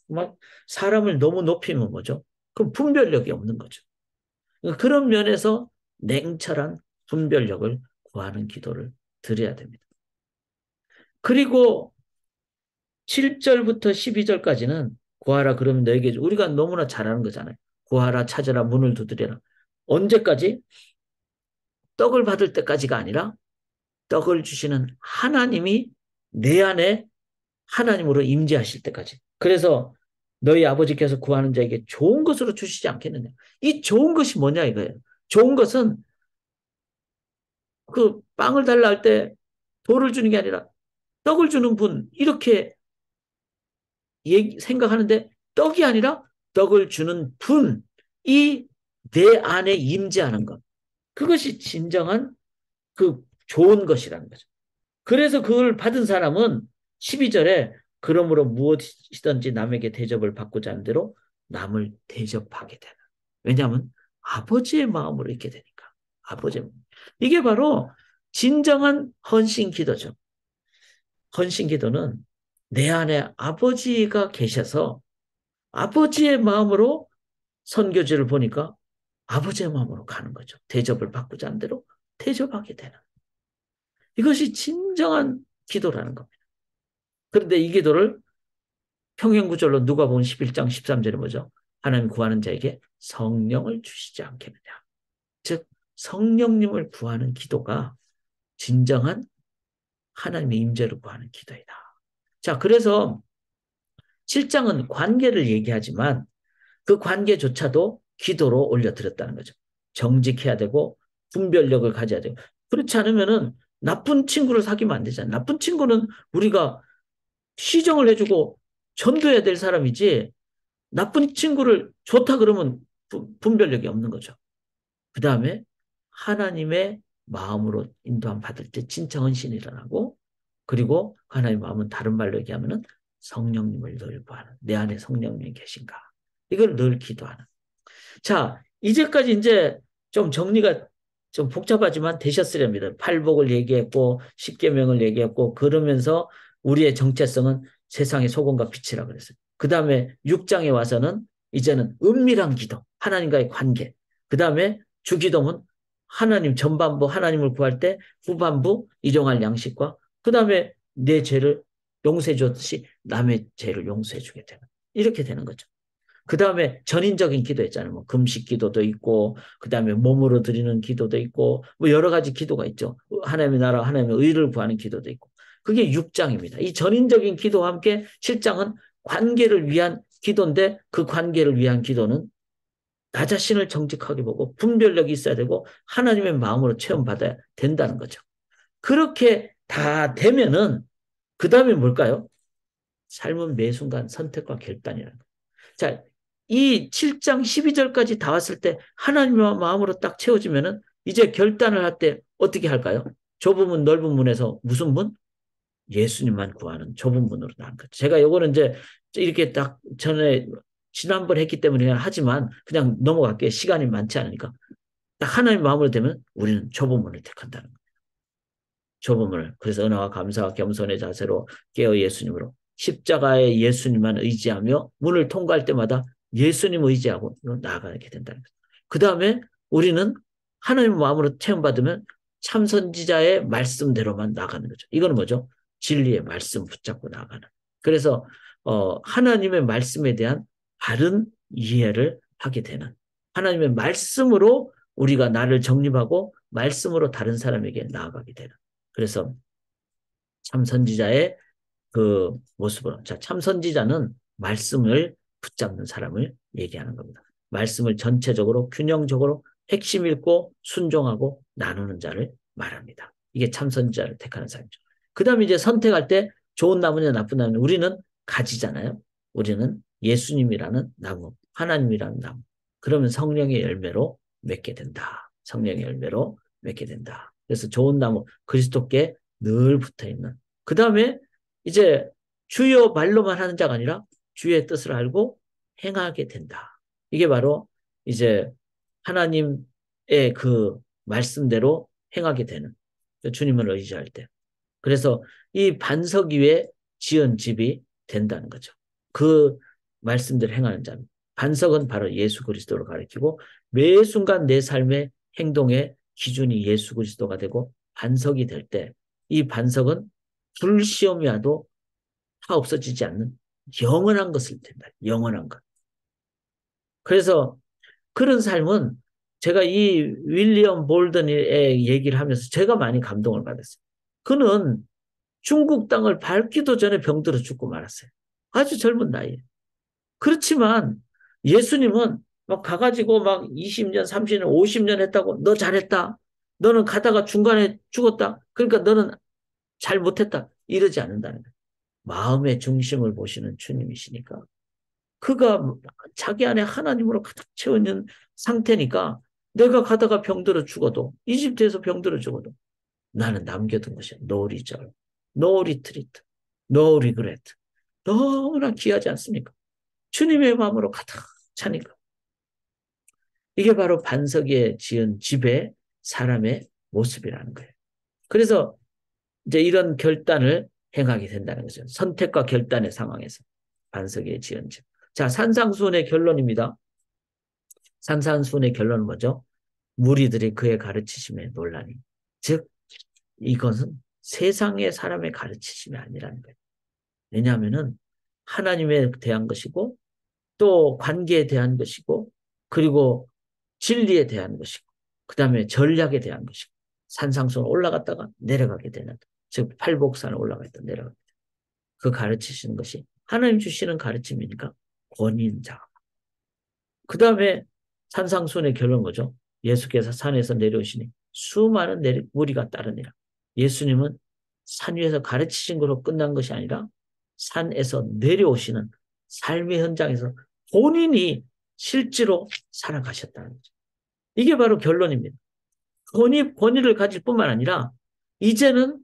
막 사람을 너무 높이면 뭐죠? 그럼 분별력이 없는 거죠. 그런 면에서 냉철한 분별력을 구하는 기도를 드려야 됩니다. 그리고 7절부터 12절까지는 구하라 그러면 너에게 우리가 너무나 잘하는 거잖아요. 구하라 찾으라 문을 두드려라. 언제까지? 떡을 받을 때까지가 아니라 떡을 주시는 하나님이 내 안에 하나님으로 임재하실 때까지. 그래서 너희 아버지께서 구하는 자에게 좋은 것으로 주시지 않겠느냐. 이 좋은 것이 뭐냐 이거예요. 좋은 것은 그 빵을 달라 할 때 돌을 주는 게 아니라 떡을 주는 분 이렇게 생각하는데 떡이 아니라 떡을 주는 분이 내 안에 임재하는 것. 그것이 진정한 그 좋은 것이라는 거죠. 그래서 그걸 받은 사람은 12절에 그러므로 무엇이든지 남에게 대접을 받고자 하는 대로 남을 대접하게 되는. 왜냐하면 아버지의 마음으로 있게 되니까. 아버지의 마음. 이게 바로 진정한 헌신 기도죠. 헌신 기도는 내 안에 아버지가 계셔서 아버지의 마음으로 선교지를 보니까 아버지의 마음으로 가는 거죠. 대접을 받고자 하는 대로 대접하게 되는. 이것이 진정한 기도라는 겁니다. 그런데 이 기도를 평행구절로 누가복음 11장 13절에 뭐죠? 하나님 구하는 자에게 성령을 주시지 않겠느냐. 즉 성령님을 구하는 기도가 진정한 하나님의 임재를 구하는 기도이다. 자, 그래서 7장은 관계를 얘기하지만 그 관계조차도 기도로 올려드렸다는 거죠. 정직해야 되고 분별력을 가져야 되고 그렇지 않으면은 나쁜 친구를 사귀면 안 되잖아요. 나쁜 친구는 우리가 시정을 해주고 전도해야 될 사람이지 나쁜 친구를 좋다 그러면 분별력이 없는 거죠. 그 다음에 하나님의 마음으로 인도함 받을 때 진짜 헌신이 일어나고 그리고 하나님의 마음은 다른 말로 얘기하면 성령님을 늘 구하는 내 안에 성령님이 계신가 이걸 늘 기도하는. 자, 이제까지 이제 좀 정리가 좀 복잡하지만 되셨으렵니다. 팔복을 얘기했고 십계명을 얘기했고 그러면서 우리의 정체성은 세상의 소금과 빛이라 그랬어요. 그 다음에 6장에 와서는 이제는 은밀한 기도, 하나님과의 관계. 그 다음에 주기도문 하나님 전반부 하나님을 구할 때 후반부 일용할 양식과 그 다음에 내 죄를 용서해 줬듯이 남의 죄를 용서해 주게 되는 이렇게 되는 거죠. 그 다음에 전인적인 기도 있잖아요. 뭐 금식 기도도 있고, 그 다음에 몸으로 드리는 기도도 있고, 뭐 여러 가지 기도가 있죠. 하나님의 나라, 하나님의 의를 구하는 기도도 있고. 그게 6장입니다. 이 전인적인 기도와 함께 7장은 관계를 위한 기도인데 그 관계를 위한 기도는 나 자신을 정직하게 보고 분별력이 있어야 되고 하나님의 마음으로 체험받아야 된다는 거죠. 그렇게 다 되면은 그 다음에 뭘까요? 삶은 매 순간 선택과 결단이라는 거예요. 자, 이 7장 12절까지 다 왔을 때 하나님의 마음으로 딱 채워지면은 이제 결단을 할 때 어떻게 할까요? 좁은 문, 넓은 문에서 무슨 문? 예수님만 구하는 좁은 문으로 나간 거죠. 제가 요거는 이제 이렇게 딱 전에 지난번 했기 때문에 그냥 하지만 그냥 넘어갈게요. 시간이 많지 않으니까. 딱 하나님 마음으로 되면 우리는 좁은 문을 택한다는 거예요. 좁은 문을. 그래서 은혜와 감사와 겸손의 자세로 깨어 예수님으로 십자가의 예수님만 의지하며 문을 통과할 때마다 예수님 의지하고 나아가게 된다는 거죠. 그 다음에 우리는 하나님 마음으로 체험받으면 참선지자의 말씀대로만 나가는 거죠. 이거는 뭐죠? 진리의 말씀 붙잡고 나가는. 그래서 하나님의 말씀에 대한 바른 이해를 하게 되는, 하나님의 말씀으로 우리가 나를 정립하고 말씀으로 다른 사람에게 나아가게 되는. 그래서 참 선지자의 그 모습으로, 자, 참 선지자는 말씀을 붙잡는 사람을 얘기하는 겁니다. 말씀을 전체적으로 균형적으로 핵심 읽고 순종하고 나누는 자를 말합니다. 이게 참 선지자를 택하는 사람이죠. 그 다음에 이제 선택할 때 좋은 나무냐 나쁜 나무냐, 우리는 가지잖아요. 우리는 예수님이라는 나무, 하나님이라는 나무. 그러면 성령의 열매로 맺게 된다. 성령의 열매로 맺게 된다. 그래서 좋은 나무, 그리스도께 늘 붙어 있는. 그 다음에 이제 주여 말로만 하는 자가 아니라 주의 뜻을 알고 행하게 된다. 이게 바로 이제 하나님의 그 말씀대로 행하게 되는, 주님을 의지할 때. 그래서 이 반석 위에 지은 집이 된다는 거죠. 그 말씀대로 행하는 자는. 반석은 바로 예수 그리스도를 가리키고 매 순간 내 삶의 행동의 기준이 예수 그리스도가 되고 반석이 될 때, 이 반석은 불시험이 와도 다 없어지지 않는 영원한 것을 된다. 영원한 것. 그래서 그런 삶은, 제가 이 윌리엄 볼든의 얘기를 하면서 제가 많이 감동을 받았어요. 그는 중국 땅을 밟기도 전에 병들어 죽고 말았어요. 아주 젊은 나이에. 그렇지만 예수님은 막 가가지고 막 20년, 30년, 50년 했다고 너 잘했다. 너는 가다가 중간에 죽었다. 그러니까 너는 잘 못했다. 이러지 않는다는 거예요. 마음의 중심을 보시는 주님이시니까. 그가 자기 안에 하나님으로 가득 채워 있는 상태니까 내가 가다가 병들어 죽어도, 이집트에서 병들어 죽어도 나는 남겨둔 것이야. No reserve, no retreat, no regret. 너무나 귀하지 않습니까? 주님의 마음으로 가득 차니까. 이게 바로 반석에 지은 집의 사람의 모습이라는 거예요. 그래서 이제 이런 결단을 행하게 된다는 거죠. 선택과 결단의 상황에서 반석에 지은 집. 자, 산상수훈의 결론입니다. 산상수훈의 결론은 뭐죠? 무리들이 그의 가르치심에 놀라니. 즉, 이것은 세상의 사람의 가르치심이 아니라는 거예요. 왜냐하면은 하나님에 대한 것이고 또 관계에 대한 것이고 그리고 진리에 대한 것이고 그 다음에 전략에 대한 것이고 산상수훈 올라갔다가 내려가게 되는, 즉 팔복산에 올라갔다 내려가게 되는 그 가르치시는 것이 하나님 주시는 가르침이니까 권위자. 그 다음에 산상수훈의 결론 뭐죠? 예수께서 산에서 내려오시니 수많은 무리가 따르니라. 예수님은 산 위에서 가르치신 거로 끝난 것이 아니라 산에서 내려오시는 삶의 현장에서 본인이 실제로 살아가셨다는 거죠. 이게 바로 결론입니다. 권위를 가질 뿐만 아니라 이제는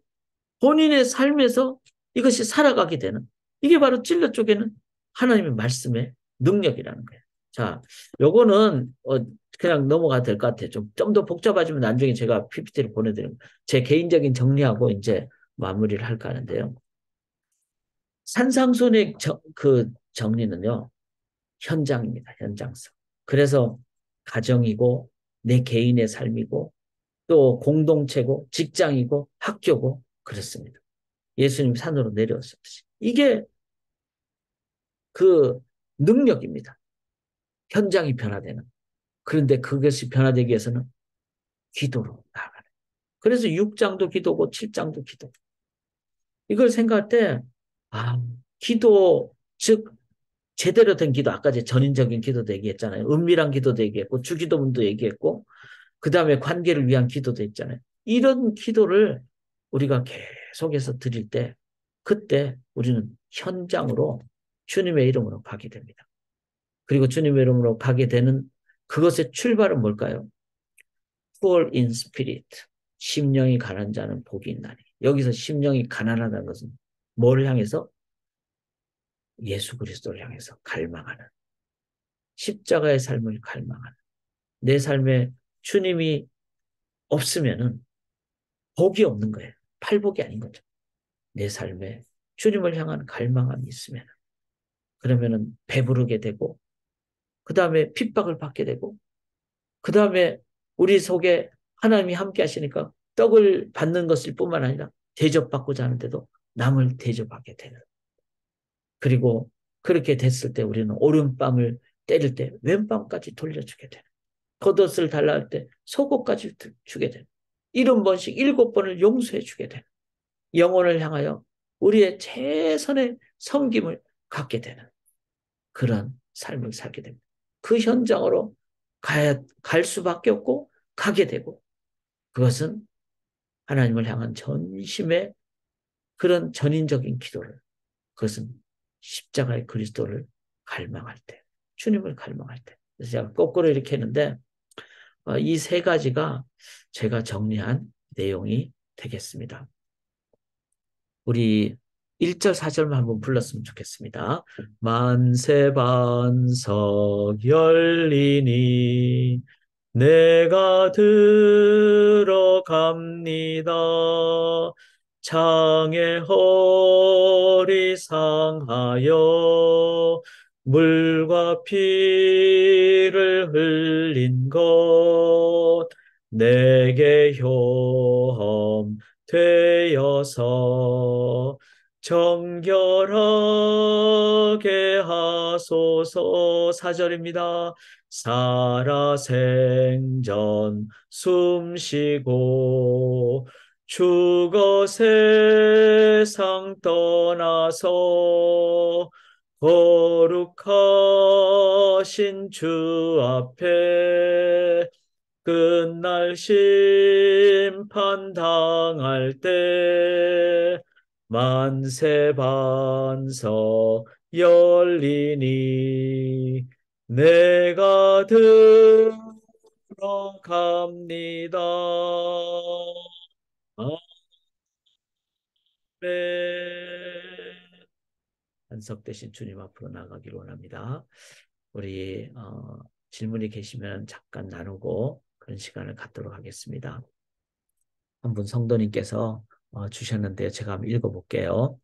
본인의 삶에서 이것이 살아가게 되는, 이게 바로 진료 쪽에는 하나님의 말씀의 능력이라는 거예요. 자, 요거는 그냥 넘어가도 될 것 같아요. 좀 더 복잡하지만 나중에 제가 PPT를 보내드리면 제 개인적인 정리하고 이제 마무리를 할까 하는데요. 산상수훈의 그 정리는요, 현장입니다. 현장성. 그래서 가정이고 내 개인의 삶이고 또 공동체고 직장이고 학교고 그렇습니다. 예수님 산으로 내려오셨듯이. 이게 그 능력입니다. 현장이 변화되는. 그런데 그것이 변화되기 위해서는 기도로 나아가는. 그래서 6장도 기도고 7장도 기도. 이걸 생각할 때, 아, 기도, 즉, 제대로 된 기도, 아까 전인적인 기도도 얘기했잖아요. 은밀한 기도도 얘기했고, 주기도문도 얘기했고, 그 다음에 관계를 위한 기도도 있잖아요. 이런 기도를 우리가 계속해서 드릴 때, 그때 우리는 현장으로 주님의 이름으로 가게 됩니다. 그리고 주님의 이름으로 가게 되는 그것의 출발은 뭘까요? Poor in spirit. 심령이 가난한 자는 복이 있나니. 여기서 심령이 가난하다는 것은 뭘 향해서? 예수 그리스도를 향해서 갈망하는, 십자가의 삶을 갈망하는, 내 삶에 주님이 없으면은 복이 없는 거예요. 팔복이 아닌 거죠. 내 삶에 주님을 향한 갈망함이 있으면 그러면은 배부르게 되고 그 다음에 핍박을 받게 되고 그 다음에 우리 속에 하나님이 함께 하시니까 떡을 받는 것일 뿐만 아니라 대접받고자 하는데도 남을 대접하게 되는. 그리고 그렇게 됐을 때 우리는 오른밤을 때릴 때 왼방까지 돌려주게 되는, 겉옷을 달라 할 때 속옷까지 주게 되는, 70번씩 7번을 용서해 주게 되는, 영혼을 향하여 우리의 최선의 섬김을 갖게 되는 그런 삶을 살게 됩니다. 그 현장으로 갈 수밖에 없고 가게 되고, 그것은 하나님을 향한 전심의 그런 전인적인 기도를, 그것은 십자가의 그리스도를 갈망할 때, 주님을 갈망할 때. 그래서 제가 거꾸로 이렇게 했는데, 이 세 가지가 제가 정리한 내용이 되겠습니다. 우리 1절, 4절만 한번 불렀으면 좋겠습니다. 만세반석 열리니 내가 들어갑니다. 창의 허리 상하여 물과 피를 흘린 것 내게 효험 되어서 정결하게 하소서. 4절입니다. 살아 생전 숨쉬고 죽어 세상 떠나서 거룩하신 주 앞에 끝날 심판 당할 때 만세 반석 열리니 내가 들어갑니다. 아멘. 반석 대신 주님 앞으로 나가기를 원합니다. 우리 질문이 계시면 잠깐 나누고 그런 시간을 갖도록 하겠습니다. 한 분 성도님께서 주셨는데요. 제가 한번 읽어볼게요.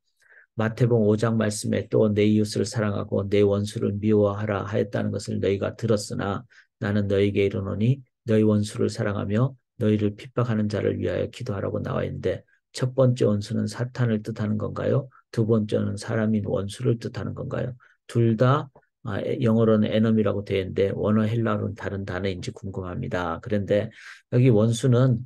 마태복음 5장 말씀에 또 내 이웃을 사랑하고 내 원수를 미워하라 하였다는 것을 너희가 들었으나 나는 너희에게 이르노니 너희 원수를 사랑하며 너희를 핍박하는 자를 위하여 기도하라고 나와 있는데, 첫 번째 원수는 사탄을 뜻하는 건가요? 두 번째는 사람인 원수를 뜻하는 건가요? 둘 다 영어로는 enemy라고 되어 있는데 원어 헬라어는 다른 단어인지 궁금합니다. 그런데 여기 원수는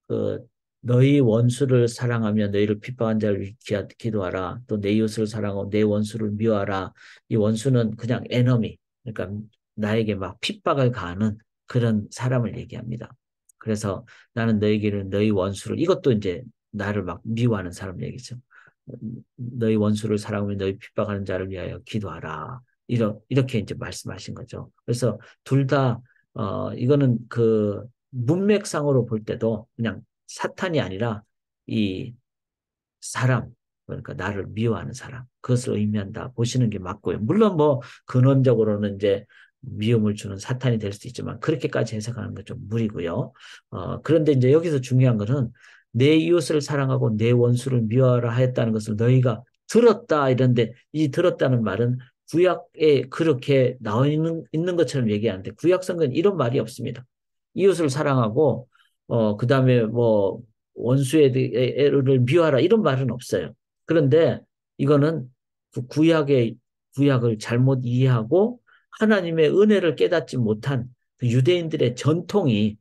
그 너희 원수를 사랑하며 너희를 핍박한 자를 기도하라. 또 내 이웃을 사랑하고 내 원수를 미워하라. 이 원수는 그냥 에너미, 그러니까 나에게 막 핍박을 가하는 그런 사람을 얘기합니다. 그래서 나는 너희에게는 너희 원수를, 이것도 이제 나를 막 미워하는 사람 얘기죠. 너희 원수를 사랑하며 너희 핍박하는 자를 위하여 기도하라. 이렇게 이제 말씀하신 거죠. 그래서 둘 다, 이거는 그 문맥상으로 볼 때도 그냥 사탄이 아니라 이 사람, 그러니까 나를 미워하는 사람, 그것을 의미한다 보시는 게 맞고요. 물론 뭐 근원적으로는 이제 미움을 주는 사탄이 될 수도 있지만 그렇게까지 해석하는 건 좀 무리고요. 그런데 이제 여기서 중요한 것은 내 이웃을 사랑하고 내 원수를 미워하라 하였다는 것을 너희가 들었다, 이런데 이 들었다는 말은 구약에 그렇게 나와 있는 것처럼 얘기하는데, 구약 성경은 이런 말이 없습니다. 이웃을 사랑하고 그다음에 뭐 원수를 미워하라 이런 말은 없어요. 그런데 이거는 그 구약을 잘못 이해하고 하나님의 은혜를 깨닫지 못한 그 유대인들의 전통이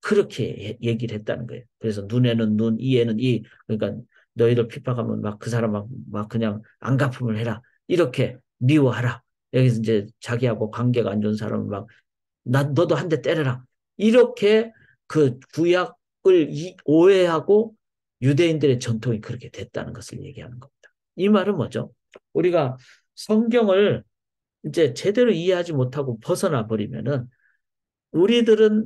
그렇게 얘기를 했다는 거예요. 그래서 눈에는 눈, 이에는 이, 그러니까 너희를 핍박하면 막 그 사람 막 그냥 안갚음을 해라. 이렇게 미워하라. 여기서 이제 자기하고 관계가 안 좋은 사람을 막 너도 한 대 때려라. 이렇게 그 구약을 오해하고 유대인들의 전통이 그렇게 됐다는 것을 얘기하는 겁니다. 이 말은 뭐죠? 우리가 성경을 이제 제대로 이해하지 못하고 벗어나 버리면은 우리들은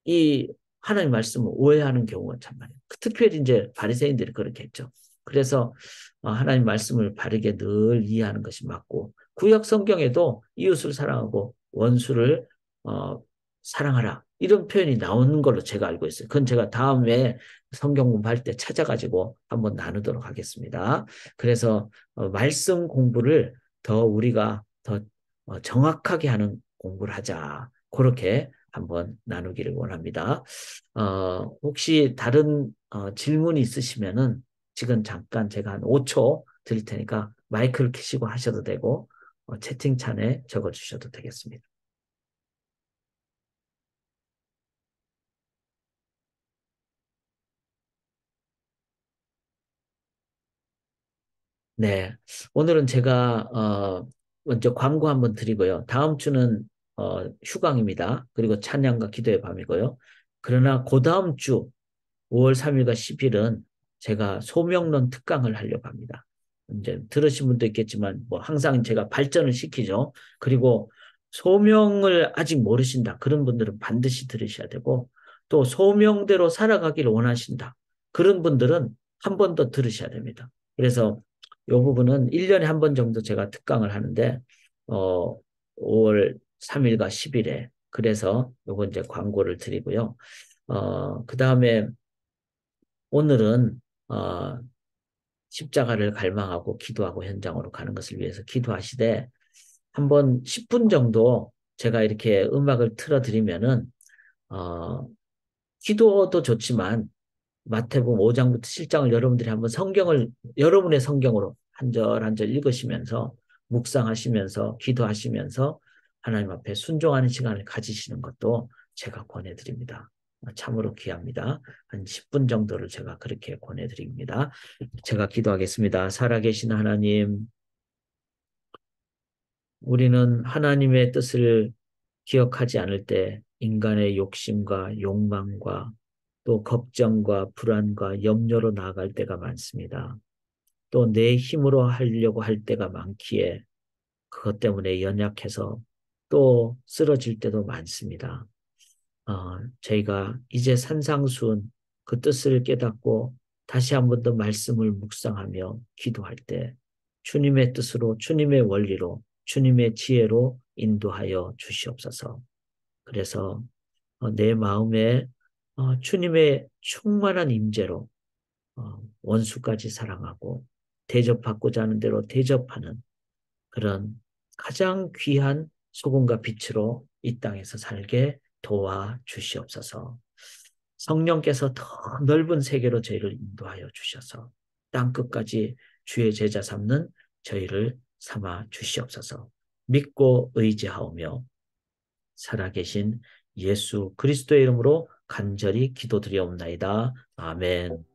이 하나님 말씀을 오해하는 경우가 참 많아요. 특별히 이제 바리새인들이 그렇게 했죠. 그래서 하나님 말씀을 바르게 늘 이해하는 것이 맞고, 구약 성경에도 이웃을 사랑하고 원수를 어, 사랑하라 이런 표현이 나오는 걸로 제가 알고 있어요. 그건 제가 다음에 성경 공부할 때 찾아가지고 한번 나누도록 하겠습니다. 그래서 말씀 공부를 더 우리가 더 정확하게 하는 공부를 하자. 그렇게 한번 나누기를 원합니다. 혹시 다른 질문이 있으시면은 지금 잠깐 제가 한 5초 드릴 테니까 마이크를 켜시고 하셔도 되고, 채팅창에 적어주셔도 되겠습니다. 네. 오늘은 제가 먼저 광고 한번 드리고요. 다음 주는 휴강입니다. 그리고 찬양과 기도의 밤이고요. 그러나 그 다음 주 5월 3일과 10일은 제가 소명론 특강을 하려고 합니다. 이제 들으신 분도 있겠지만 뭐 항상 제가 발전을 시키죠. 그리고 소명을 아직 모르신다. 그런 분들은 반드시 들으셔야 되고 또 소명대로 살아가기를 원하신다. 그런 분들은 한 번 더 들으셔야 됩니다. 그래서 이 부분은 1년에 한 번 정도 제가 특강을 하는데 어 5월 3일과 10일에 그래서 요거 이제 광고를 드리고요. 그다음에 오늘은 십자가를 갈망하고 기도하고 현장으로 가는 것을 위해서 기도하시되 한번 10분 정도 제가 이렇게 음악을 틀어드리면은 어, 기도도 좋지만 마태복음 5장부터 7장을 여러분들이 한번 성경을 여러분의 성경으로 한 절 한 절 읽으시면서 묵상하시면서 기도하시면서 하나님 앞에 순종하는 시간을 가지시는 것도 제가 권해드립니다. 참으로 귀합니다. 한 10분 정도를 제가 그렇게 권해드립니다. 제가 기도하겠습니다. 살아계신 하나님, 우리는 하나님의 뜻을 기억하지 않을 때 인간의 욕심과 욕망과 또 걱정과 불안과 염려로 나아갈 때가 많습니다. 또 내 힘으로 하려고 할 때가 많기에 그것 때문에 연약해서 또 쓰러질 때도 많습니다. 저희가 이제 산상수훈 그 뜻을 깨닫고 다시 한 번 더 말씀을 묵상하며 기도할 때 주님의 뜻으로 주님의 원리로 주님의 지혜로 인도하여 주시옵소서. 그래서 내 마음에 주님의 충만한 임재로 원수까지 사랑하고 대접받고자 하는 대로 대접하는 그런 가장 귀한 소금과 빛으로 이 땅에서 살게 도와주시옵소서. 성령께서 더 넓은 세계로 저희를 인도하여 주셔서 땅 끝까지 주의 제자 삼는 저희를 삼아 주시옵소서. 믿고 의지하오며 살아계신 예수 그리스도의 이름으로 간절히 기도드리옵나이다. 아멘.